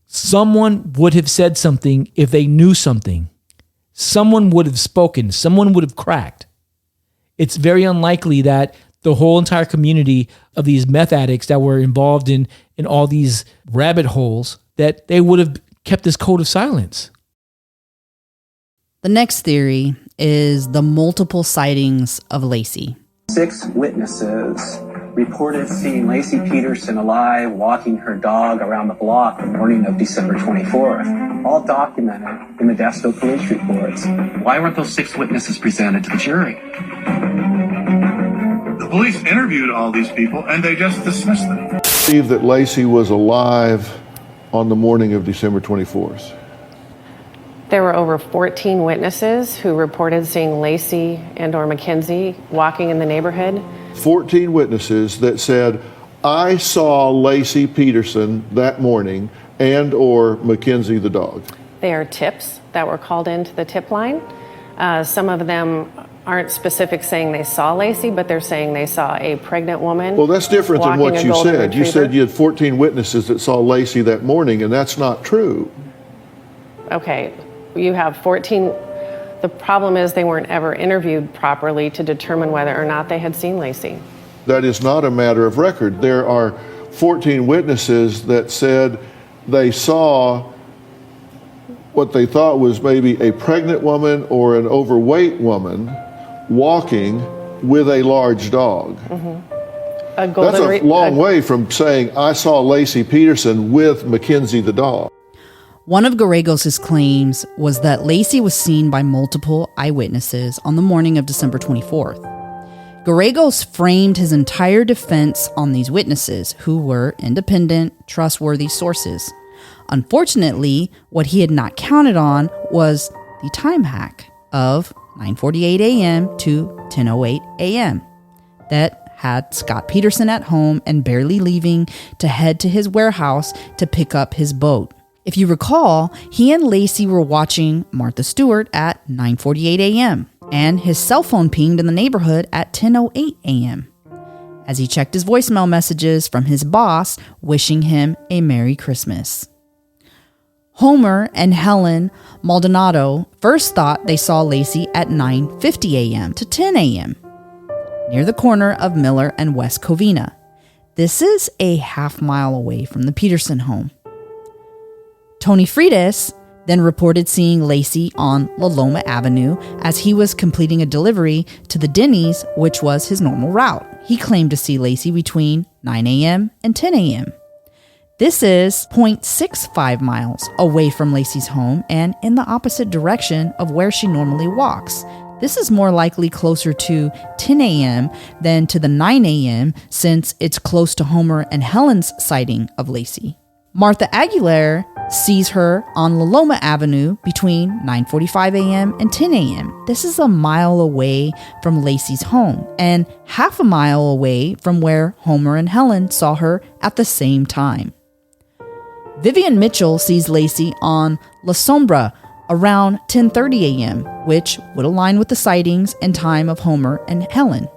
Someone would have said something if they knew something. Someone would have spoken. Someone would have cracked. It's very unlikely that the whole entire community of these meth addicts that were involved in all these rabbit holes, that they would have kept this code of silence. The next theory is the multiple sightings of Lacey. 6 witnesses reported seeing Lacey Peterson alive walking her dog around the block the morning of December 24th, all documented in Modesto police reports. Why weren't those 6 witnesses presented to the jury? The police interviewed all these people and they just dismissed them. I believe that Lacey was alive on the morning of December 24th. There were over 14 witnesses who reported seeing Lacey and or Mackenzie walking in the neighborhood. 14 witnesses that said, I saw Lacey Peterson that morning and or Mackenzie the dog. They are tips that were called into the tip line. Some of them aren't specific saying they saw Lacey, but they're saying they saw a pregnant woman. Well, that's different than what you said. Retriever. You said you had 14 witnesses that saw Lacey that morning, and that's not true. Okay, you have 14. The problem is they weren't ever interviewed properly to determine whether or not they had seen Lacey. That is not a matter of record. There are 14 witnesses that said they saw what they thought was maybe a pregnant woman or an overweight woman walking with a large dog. Mm-hmm. That's a long way from saying, I saw Lacey Peterson with Mackenzie the dog. One of Gallegos' claims was that Lacey was seen by multiple eyewitnesses on the morning of December 24th. Gallegos framed his entire defense on these witnesses, who were independent, trustworthy sources. Unfortunately, what he had not counted on was the time hack of 9:48 a.m. to 10:08 a.m. that had Scott Peterson at home and barely leaving to head to his warehouse to pick up his boat. If you recall, he and Lacey were watching Martha Stewart at 9:48 a.m. and his cell phone pinged in the neighborhood at 10:08 a.m. as he checked his voicemail messages from his boss wishing him a Merry Christmas. Homer and Helen Maldonado first thought they saw Lacey at 9:50 a.m. to 10 a.m. near the corner of Miller and West Covina. This is a half mile away from the Peterson home. Tony Freitas then reported seeing Lacey on La Loma Avenue as he was completing a delivery to the Denny's, which was his normal route. He claimed to see Lacey between 9 a.m. and 10 a.m. This is 0.65 miles away from Lacey's home and in the opposite direction of where she normally walks. This is more likely closer to 10 a.m. than to the 9 a.m. since it's close to Homer and Helen's sighting of Lacey. Martha Aguilar sees her on La Loma Avenue between 9:45 a.m. and 10 a.m. This is a mile away from Lacey's home and half a mile away from where Homer and Helen saw her at the same time. Vivian Mitchell sees Lacey on La Sombra around 10:30 a.m., which would align with the sightings and time of Homer and Helen.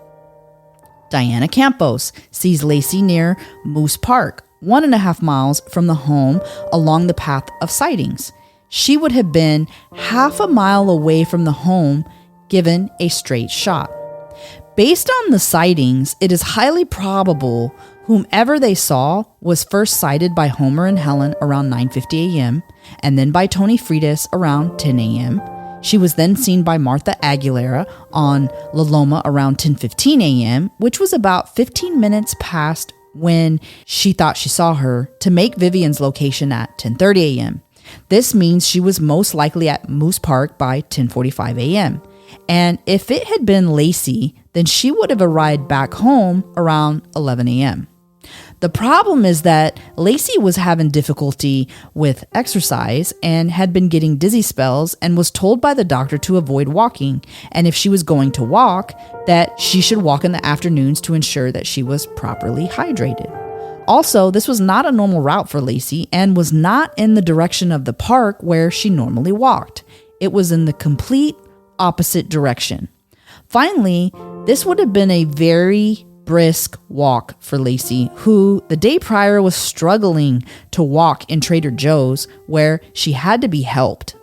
Diana Campos sees Lacey near Moose Park, 1.5 miles from the home along the path of sightings. She would have been half a mile away from the home given a straight shot. Based on the sightings, it is highly probable whomever they saw was first sighted by Homer and Helen around 9:50 a.m. and then by Tony Freitas around 10 a.m. She was then seen by Martha Aguilera on La Loma around 10:15 a.m., which was about 15 minutes past when she thought she saw her to make Vivian's location at 10:30 a.m. This means she was most likely at Moose Park by 10:45 a.m. And if it had been Lacey, then she would have arrived back home around 11 a.m. The problem is that Lacey was having difficulty with exercise and had been getting dizzy spells and was told by the doctor to avoid walking. And if she was going to walk, that she should walk in the afternoons to ensure that she was properly hydrated. Also, this was not a normal route for Lacey and was not in the direction of the park where she normally walked. It was in the complete opposite direction. Finally, this would have been a very brisk walk for Lacey, who the day prior was struggling to walk in Trader Joe's, where she had to be helped.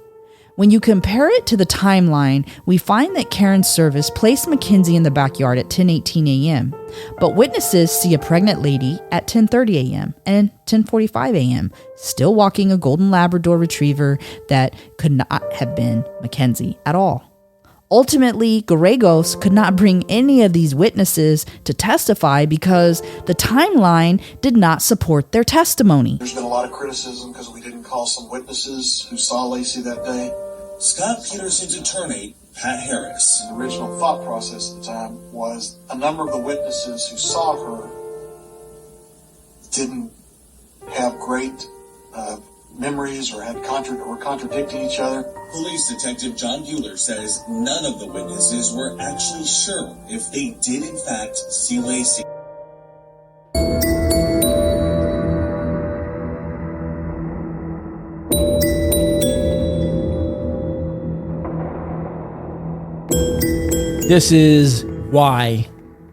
When you compare it to the timeline, we find that Karen Service placed Mackenzie in the backyard at 10:18 a.m., but witnesses see a pregnant lady at 10:30 a.m. and 10:45 a.m., still walking a golden Labrador retriever that could not have been Mackenzie at all. Ultimately, Gallegos could not bring any of these witnesses to testify because the timeline did not support their testimony. There's been a lot of criticism because we didn't call some witnesses who saw Lacey that day. Scott Peterson's attorney, Pat Harris. The original thought process at the time was a number of the witnesses who saw her didn't have great memories or were contradicting each other. Police Detective John Bueller says none of the witnesses were actually sure if they did in fact see Lacey. This is why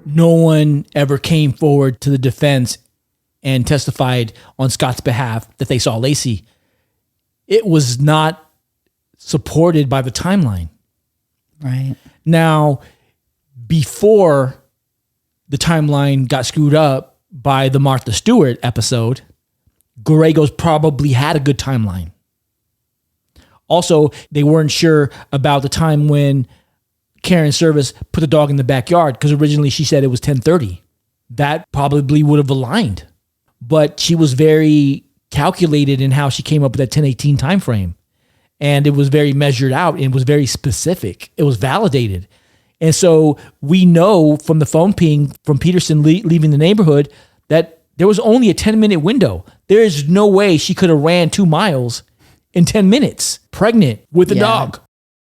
no one ever came forward to the defense and testified on Scott's behalf that they saw Lacey. It was not supported by the timeline. Right. Now, before the timeline got screwed up by the Martha Stewart episode, Gallegos probably had a good timeline. Also, they weren't sure about the time when Karen Service put the dog in the backyard, because originally she said it was 10:30. That probably would have aligned. But she was very calculated in how she came up with that 10:18 time frame. And it was very measured out and was very specific. It was validated. And so we know from the phone ping from Peterson leaving the neighborhood that there was only a 10-minute window. There is no way she could have ran 2 miles in 10 minutes, pregnant with a dog.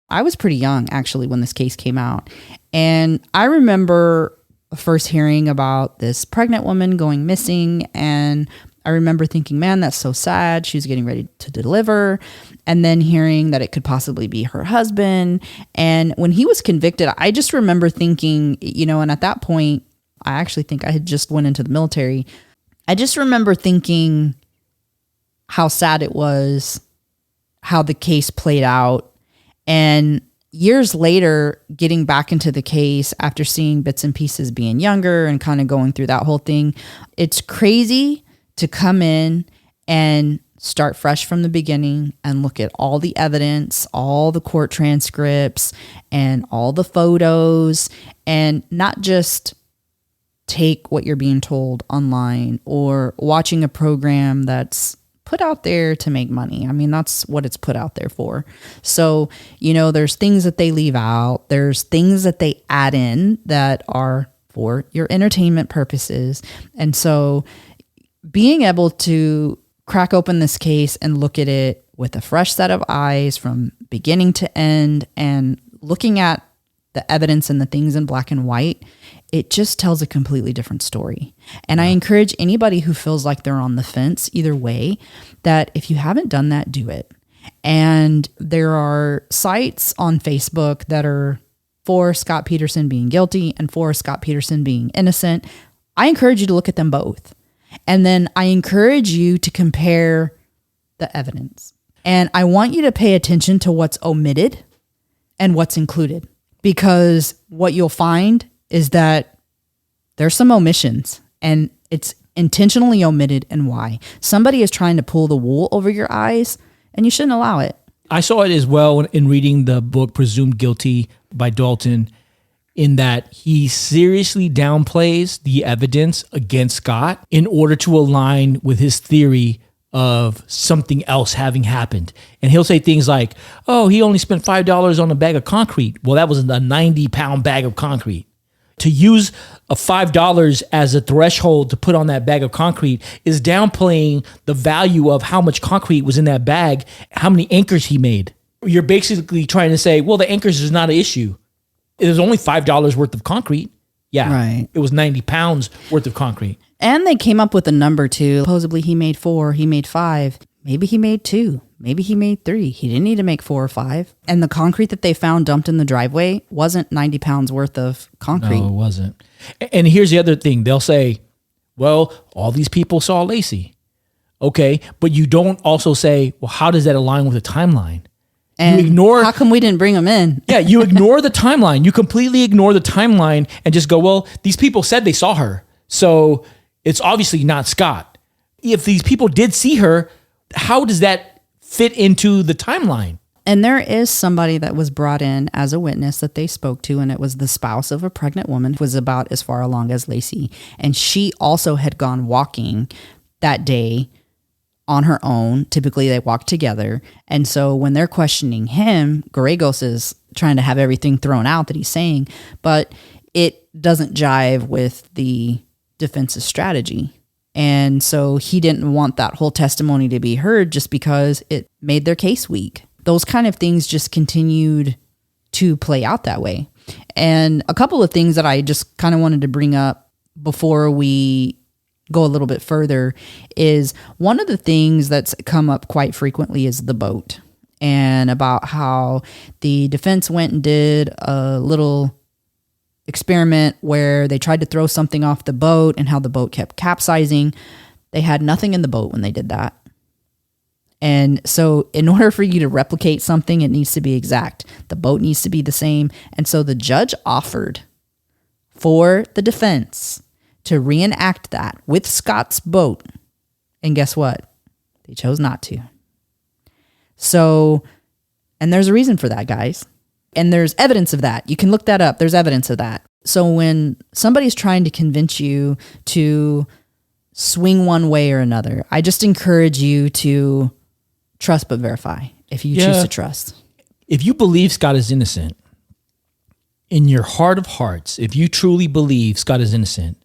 I was pretty young, actually, when this case came out. And I remember first hearing about this pregnant woman going missing. And I remember thinking, man, that's so sad. She was getting ready to deliver. And then hearing that it could possibly be her husband. And when he was convicted, I just remember thinking, and at that point, I actually think I had just went into the military. I just remember thinking how sad it was, how the case played out. And years later, getting back into the case after seeing bits and pieces being younger and kind of going through that whole thing, it's crazy to come in and start fresh from the beginning and look at all the evidence, all the court transcripts, and all the photos, and not just take what you're being told online or watching a program that's put out there to make money. I mean, that's what it's put out there for. So, there's things that they leave out. There's things that they add in that are for your entertainment purposes. And so being able to crack open this case and look at it with a fresh set of eyes from beginning to end and looking at the evidence and the things in black and white, it just tells a completely different story. And I encourage anybody who feels like they're on the fence either way, that if you haven't done that, do it. And there are sites on Facebook that are for Scott Peterson being guilty and for Scott Peterson being innocent. I encourage you to look at them both. And then I encourage you to compare the evidence. And I want you to pay attention to what's omitted and what's included. Because what you'll find is that there's some omissions, and it's intentionally omitted, and why. Somebody is trying to pull the wool over your eyes, and you shouldn't allow it. I saw it as well in reading the book Presumed Guilty by Dalton, in that he seriously downplays the evidence against Scott in order to align with his theory of something else having happened. And he'll say things like, oh, he only spent $5 on a bag of concrete. Well, that was a 90-pound bag of concrete. To use a $5 as a threshold to put on that bag of concrete is downplaying the value of how much concrete was in that bag, how many anchors he made. You're basically trying to say, well, the anchors is not an issue. It was only $5 worth of concrete. Yeah, right. It was 90 pounds worth of concrete. And they came up with a number too. Supposedly he made 4, he made 5. Maybe he made 2. Maybe he made 3. He didn't need to make 4 or 5. And the concrete that they found dumped in the driveway wasn't 90 pounds worth of concrete. No, it wasn't. And here's the other thing. They'll say, well, all these people saw Lacey. Okay, but you don't also say, well, how does that align with the timeline? And you ignore, how come we didn't bring them in? Yeah, you ignore the timeline. You completely ignore the timeline and just go, well, these people said they saw her, so it's obviously not Scott. If these people did see her, how does that fit into the timeline? And there is somebody that was brought in as a witness that they spoke to, and it was the spouse of a pregnant woman who was about as far along as Lacey. And she also had gone walking that day on her own. Typically they walk together. And so when they're questioning him, Gallegos is trying to have everything thrown out that he's saying, but it doesn't jive with the defense's strategy. And so he didn't want that whole testimony to be heard just because it made their case weak. Those kind of things just continued to play out that way. And a couple of things that I just kind of wanted to bring up before we go a little bit further is one of the things that's come up quite frequently is the boat, and about how the defense went and did a little experiment where they tried to throw something off the boat and how the boat kept capsizing. They had nothing in the boat when they did that. And so in order for you to replicate something, it needs to be exact. The boat needs to be the same. And so the judge offered for the defense to reenact that with Scott's boat. And guess what? They chose not to. So, and there's a reason for that, guys. And there's evidence of that. You can look that up. There's evidence of that. So when somebody's trying to convince you to swing one way or another, I just encourage you to trust but verify if you choose to trust. If you believe Scott is innocent, in your heart of hearts, if you truly believe Scott is innocent,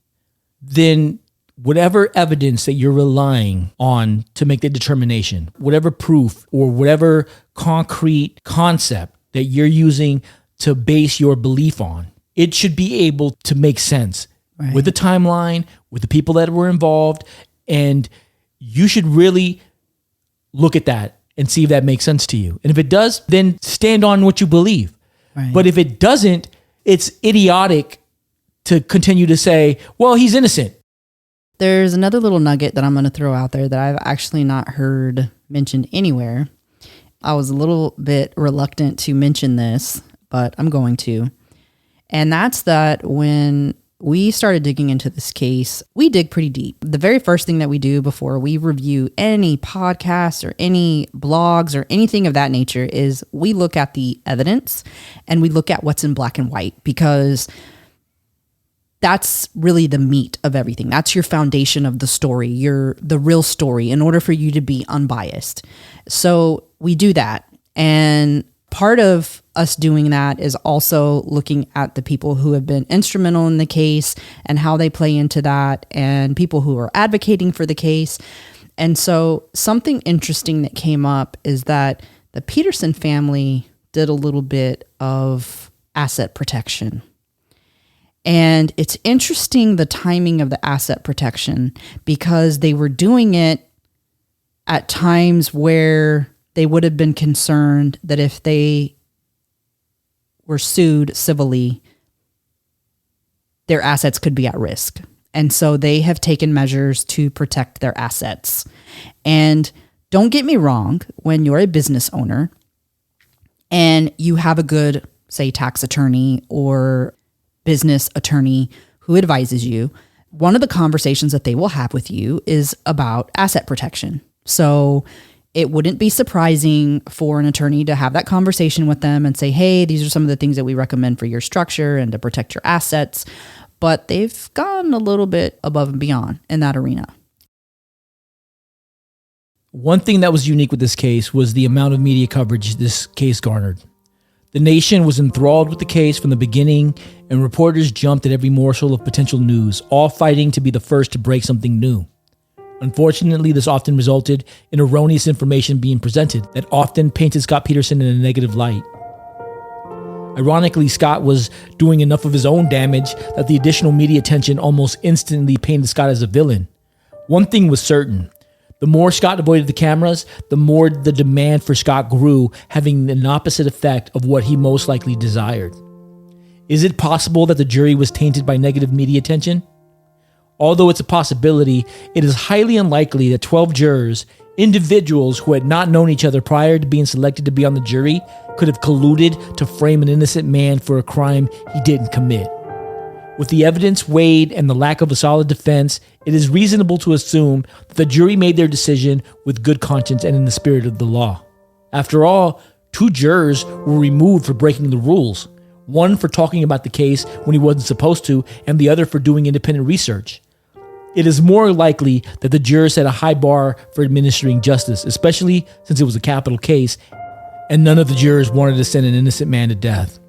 then whatever evidence that you're relying on to make the determination, whatever proof or whatever concrete concept that you're using to base your belief on, it should be able to make sense with the timeline, with the people that were involved, and you should really look at that and see if that makes sense to you. And if it does, then stand on what you believe. Right. But if it doesn't, it's idiotic to continue to say, well, he's innocent. There's another little nugget that I'm going to throw out there that I've actually not heard mentioned anywhere. I was a little bit reluctant to mention this, but I'm going to. And that's that when we started digging into this case. We dig pretty deep. The very first thing that we do before we review any podcasts or any blogs or anything of that nature is we look at the evidence and we look at what's in black and white, because that's really the meat of everything. That's your foundation of the story, the real story, in order for you to be unbiased. So we do that. And part of us doing that is also looking at the people who have been instrumental in the case and how they play into that, and people who are advocating for the case. And so something interesting that came up is that the Peterson family did a little bit of asset protection. And it's interesting, the timing of the asset protection, because they were doing it at times where they would have been concerned that if they were sued civilly, their assets could be at risk. And so they have taken measures to protect their assets. And don't get me wrong, when you're a business owner and you have a good, say, tax attorney or business attorney who advises you, one of the conversations that they will have with you is about asset protection. So it wouldn't be surprising for an attorney to have that conversation with them and say, hey, these are some of the things that we recommend for your structure and to protect your assets. But they've gone a little bit above and beyond in that arena. One thing that was unique with this case was the amount of media coverage this case garnered. The nation was enthralled with the case from the beginning, and reporters jumped at every morsel of potential news, all fighting to be the first to break something new. Unfortunately, this often resulted in erroneous information being presented that often painted Scott Peterson in a negative light. Ironically, Scott was doing enough of his own damage that the additional media attention almost instantly painted Scott as a villain. One thing was certain. The more Scott avoided the cameras, the more the demand for Scott grew, having an opposite effect of what he most likely desired. Is it possible that the jury was tainted by negative media attention? Although it's a possibility, it is highly unlikely that 12 jurors, individuals who had not known each other prior to being selected to be on the jury, could have colluded to frame an innocent man for a crime he didn't commit. With the evidence weighed and the lack of a solid defense, it is reasonable to assume that the jury made their decision with good conscience and in the spirit of the law. After all, 2 jurors were removed for breaking the rules, one for talking about the case when he wasn't supposed to, and the other for doing independent research. It is more likely that the jurors set a high bar for administering justice, especially since it was a capital case, and none of the jurors wanted to send an innocent man to death.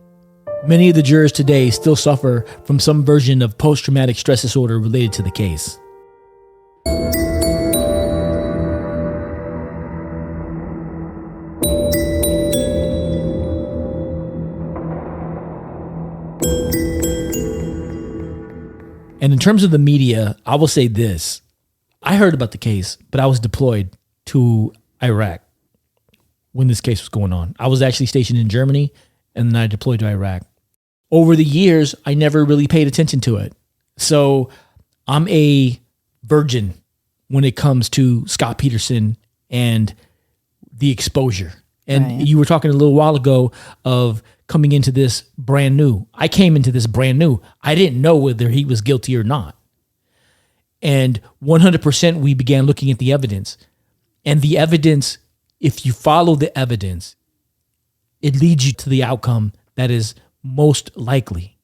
Many of the jurors today still suffer from some version of post-traumatic stress disorder related to the case. And in terms of the media, I will say this. I heard about the case, but I was deployed to Iraq when this case was going on. I was actually stationed in Germany, and then I deployed to Iraq. Over the years, I never really paid attention to it. So I'm a virgin when it comes to Scott Peterson and the exposure. And Right. You were talking a little while ago of coming into this brand new. I came into this brand new. I didn't know whether he was guilty or not. And 100% we began looking at the evidence. And the evidence, if you follow the evidence, it leads you to the outcome that is most likely.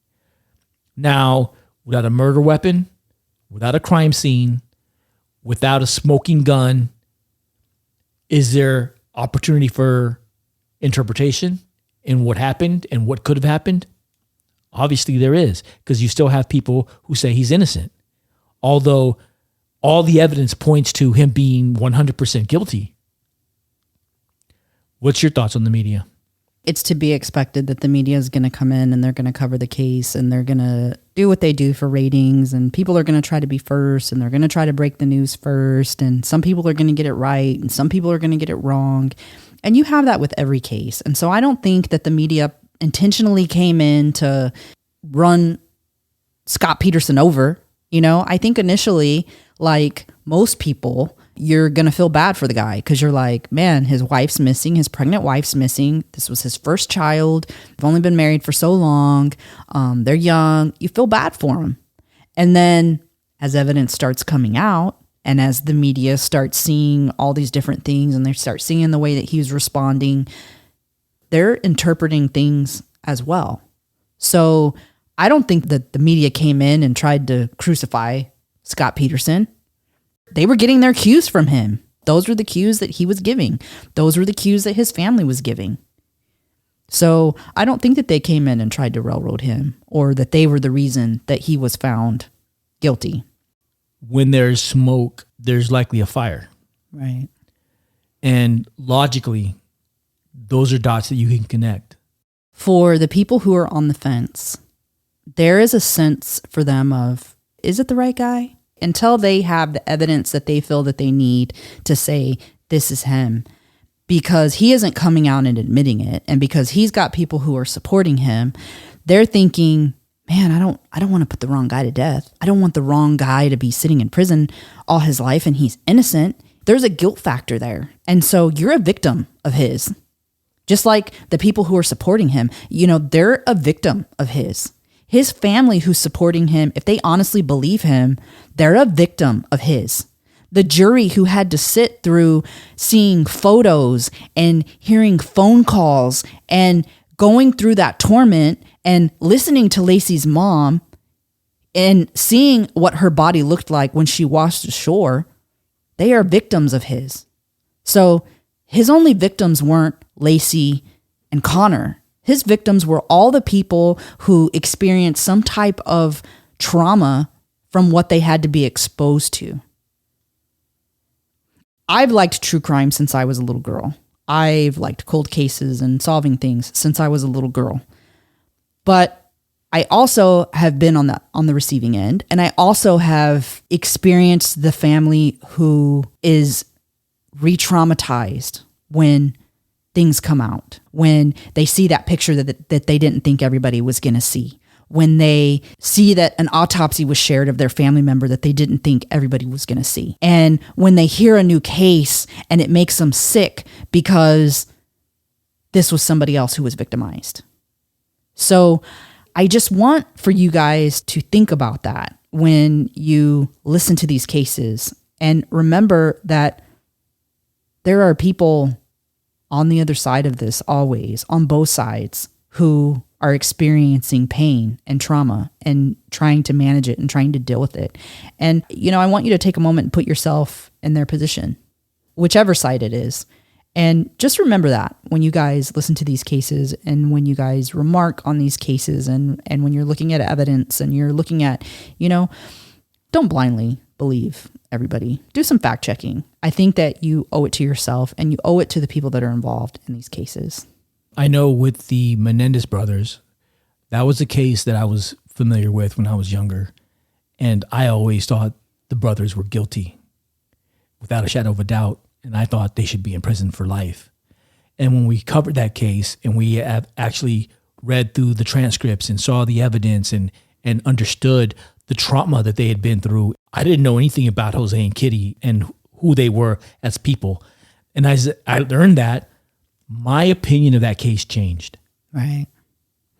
Now, without a murder weapon, without a crime scene, without a smoking gun, is there opportunity for interpretation in what happened and what could have happened? Obviously there is, because you still have people who say he's innocent. Although all the evidence points to him being 100% guilty. What's your thoughts on the media? It's to be expected that the media is going to come in and they're going to cover the case and they're going to do what they do for ratings, and people are going to try to be first and they're going to try to break the news first, and some people are going to get it right and some people are going to get it wrong. And you have that with every case. And so I don't think that the media intentionally came in to run Scott Peterson over. You know, I think initially, like most people, you're going to feel bad for the guy because you're like, man, his wife's missing. His pregnant wife's missing. This was his first child. They've only been married for so long. They're young. You feel bad for him. And then as evidence starts coming out, and as the media starts seeing all these different things and they start seeing the way that he was responding, they're interpreting things as well. So I don't think that the media came in and tried to crucify Scott Peterson. They were getting their cues from him. Those were the cues that he was giving. Those were the cues that his family was giving. So I don't think that they came in and tried to railroad him or that they were the reason that he was found guilty. When there's smoke, there's likely a fire. Right. And logically, those are dots that you can connect. For the people who are on the fence, there is a sense for them of, is it the right guy? Until they have the evidence that they feel that they need to say, this is him. Because he isn't coming out and admitting it, and because he's got people who are supporting him, they're thinking, man, I don't want to put the wrong guy to death. I don't want the wrong guy to be sitting in prison all his life and he's innocent. There's a guilt factor there. And so you're a victim of his. Just like the people who are supporting him, they're a victim of his. His family who's supporting him, if they honestly believe him, they're a victim of his. The jury who had to sit through seeing photos and hearing phone calls and going through that torment and listening to Lacey's mom and seeing what her body looked like when she washed ashore, they are victims of his. So his only victims weren't Lacey and Connor. His victims were all the people who experienced some type of trauma from what they had to be exposed to. I've liked true crime since I was a little girl. I've liked cold cases and solving things since I was a little girl. But I also have been on the receiving end, and I also have experienced the family who is re-traumatized when things come out, when they see that picture that they didn't think everybody was going to see, when they see that an autopsy was shared of their family member that they didn't think everybody was going to see, and when they hear a new case and it makes them sick because this was somebody else who was victimized. So I just want for you guys to think about that when you listen to these cases, and remember that there are people on the other side of this, always on both sides, who are experiencing pain and trauma and trying to manage it and trying to deal with it. And, I want you to take a moment and put yourself in their position, whichever side it is. And just remember that when you guys listen to these cases and when you guys remark on these cases and when you're looking at evidence and you're looking at, don't blindly believe everybody. Do some fact checking. I think that you owe it to yourself and you owe it to the people that are involved in these cases. I know with the Menendez brothers, that was a case that I was familiar with when I was younger. And I always thought the brothers were guilty without a shadow of a doubt. And I thought they should be in prison for life. And when we covered that case and we have actually read through the transcripts and saw the evidence and understood the trauma that they had been through, I didn't know anything about Jose and Kitty and who they were as people. And as I learned that, my opinion of that case changed. Right.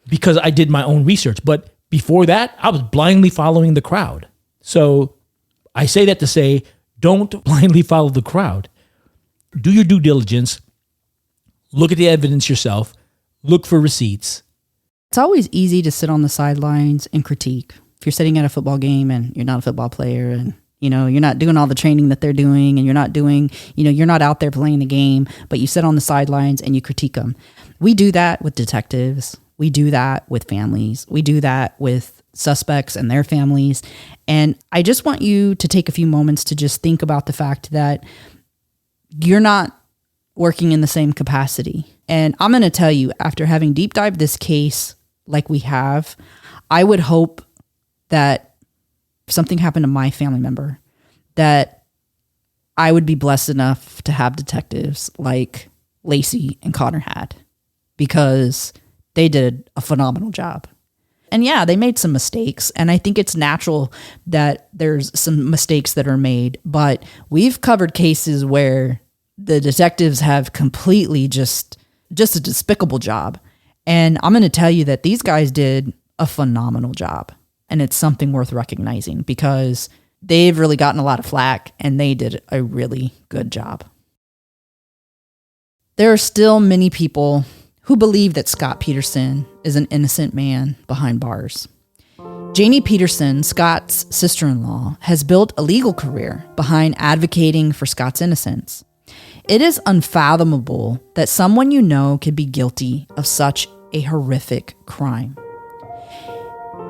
Because I did my own research. But before that, I was blindly following the crowd. So I say that to say, don't blindly follow the crowd. Do your due diligence. Look at the evidence yourself. Look for receipts. It's always easy to sit on the sidelines and critique. If you're sitting at a football game and you're not a football player and you're not doing all the training that they're doing and you're not doing, you're not out there playing the game, but you sit on the sidelines and you critique them. We do that with detectives. We do that with families. We do that with suspects and their families. And I just want you to take a few moments to just think about the fact that you're not working in the same capacity. And I'm going to tell you, after having deep dived this case like we have, I would hope that if something happened to my family member, that I would be blessed enough to have detectives like Lacey and Connor had, because they did a phenomenal job. And yeah, they made some mistakes, and I think it's natural that there's some mistakes that are made, but we've covered cases where the detectives have completely just a despicable job. And I'm going to tell you that these guys did a phenomenal job. and it's something worth recognizing because they've really gotten a lot of flack and they did a really good job. There are still many people who believe that Scott Peterson is an innocent man behind bars. Janie Peterson, Scott's sister-in-law, has built a legal career behind advocating for Scott's innocence. It is unfathomable that someone you know could be guilty of such a horrific crime.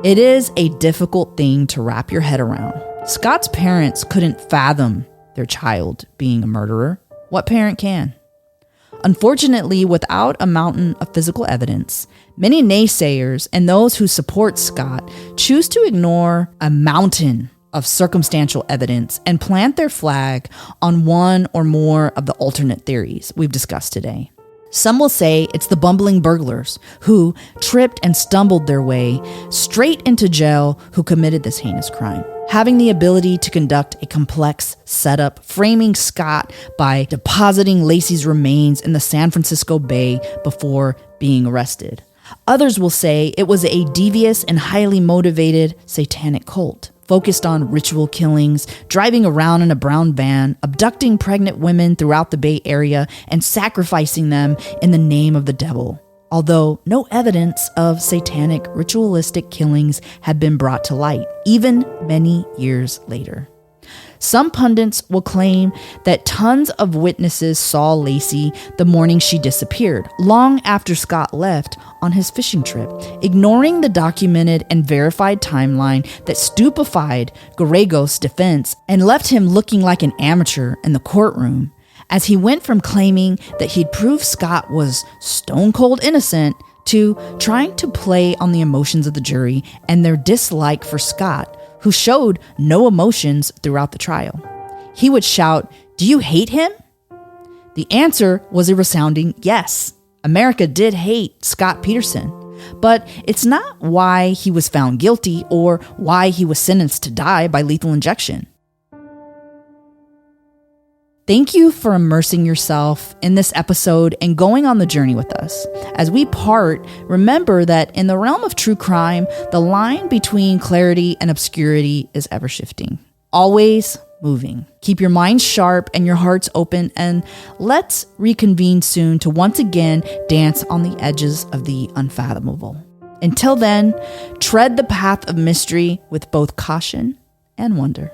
It is a difficult thing to wrap your head around. Scott's parents couldn't fathom their child being a murderer. What parent can? Unfortunately, without a mountain of physical evidence, many naysayers and those who support Scott choose to ignore a mountain of circumstantial evidence and plant their flag on one or more of the alternate theories we've discussed today. Some will say it's the bumbling burglars who tripped and stumbled their way straight into jail who committed this heinous crime, having the ability to conduct a complex setup, framing Scott by depositing Laci's remains in the San Francisco Bay before being arrested. Others will say it was a devious and highly motivated satanic cult, focused on ritual killings, driving around in a brown van, abducting pregnant women throughout the Bay Area, and sacrificing them in the name of the devil. Although no evidence of satanic ritualistic killings had been brought to light, even many years later. Some pundits will claim that tons of witnesses saw Laci the morning she disappeared, long after Scott left on his fishing trip, ignoring the documented and verified timeline that stupefied Gallegos' defense and left him looking like an amateur in the courtroom, as he went from claiming that he'd proved Scott was stone cold innocent to trying to play on the emotions of the jury and their dislike for Scott, who showed no emotions throughout the trial. He would shout, "Do you hate him?" The answer was a resounding yes. America did hate Scott Peterson, but it's not why he was found guilty or why he was sentenced to die by lethal injection. Thank you for immersing yourself in this episode and going on the journey with us. As we part, remember that in the realm of true crime, the line between clarity and obscurity is ever shifting, always moving. Keep your minds sharp and your hearts open, and let's reconvene soon to once again dance on the edges of the unfathomable. Until then, tread the path of mystery with both caution and wonder.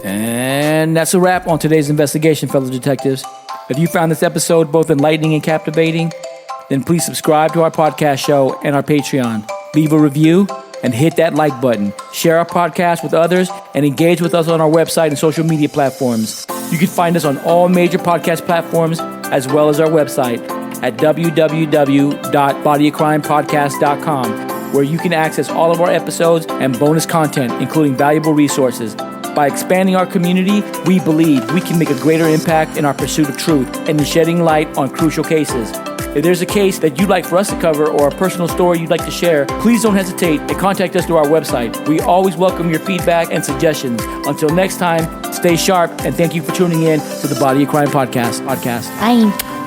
And that's a wrap on today's investigation, fellow detectives. If you found this episode both enlightening and captivating, then please subscribe to our podcast show and our Patreon. Leave a review and hit that like button. Share our podcast with others and engage with us on our website and social media platforms. You can find us on all major podcast platforms as well as our website at www.bodyofcrimepodcast.com, where you can access all of our episodes and bonus content, including valuable resources. By expanding our community, we believe we can make a greater impact in our pursuit of truth and in shedding light on crucial cases. If there's a case that you'd like for us to cover or a personal story you'd like to share, please don't hesitate and contact us through our website. We always welcome your feedback and suggestions. Until next time, stay sharp and thank you for tuning in to the Body of Crime podcast. Bye.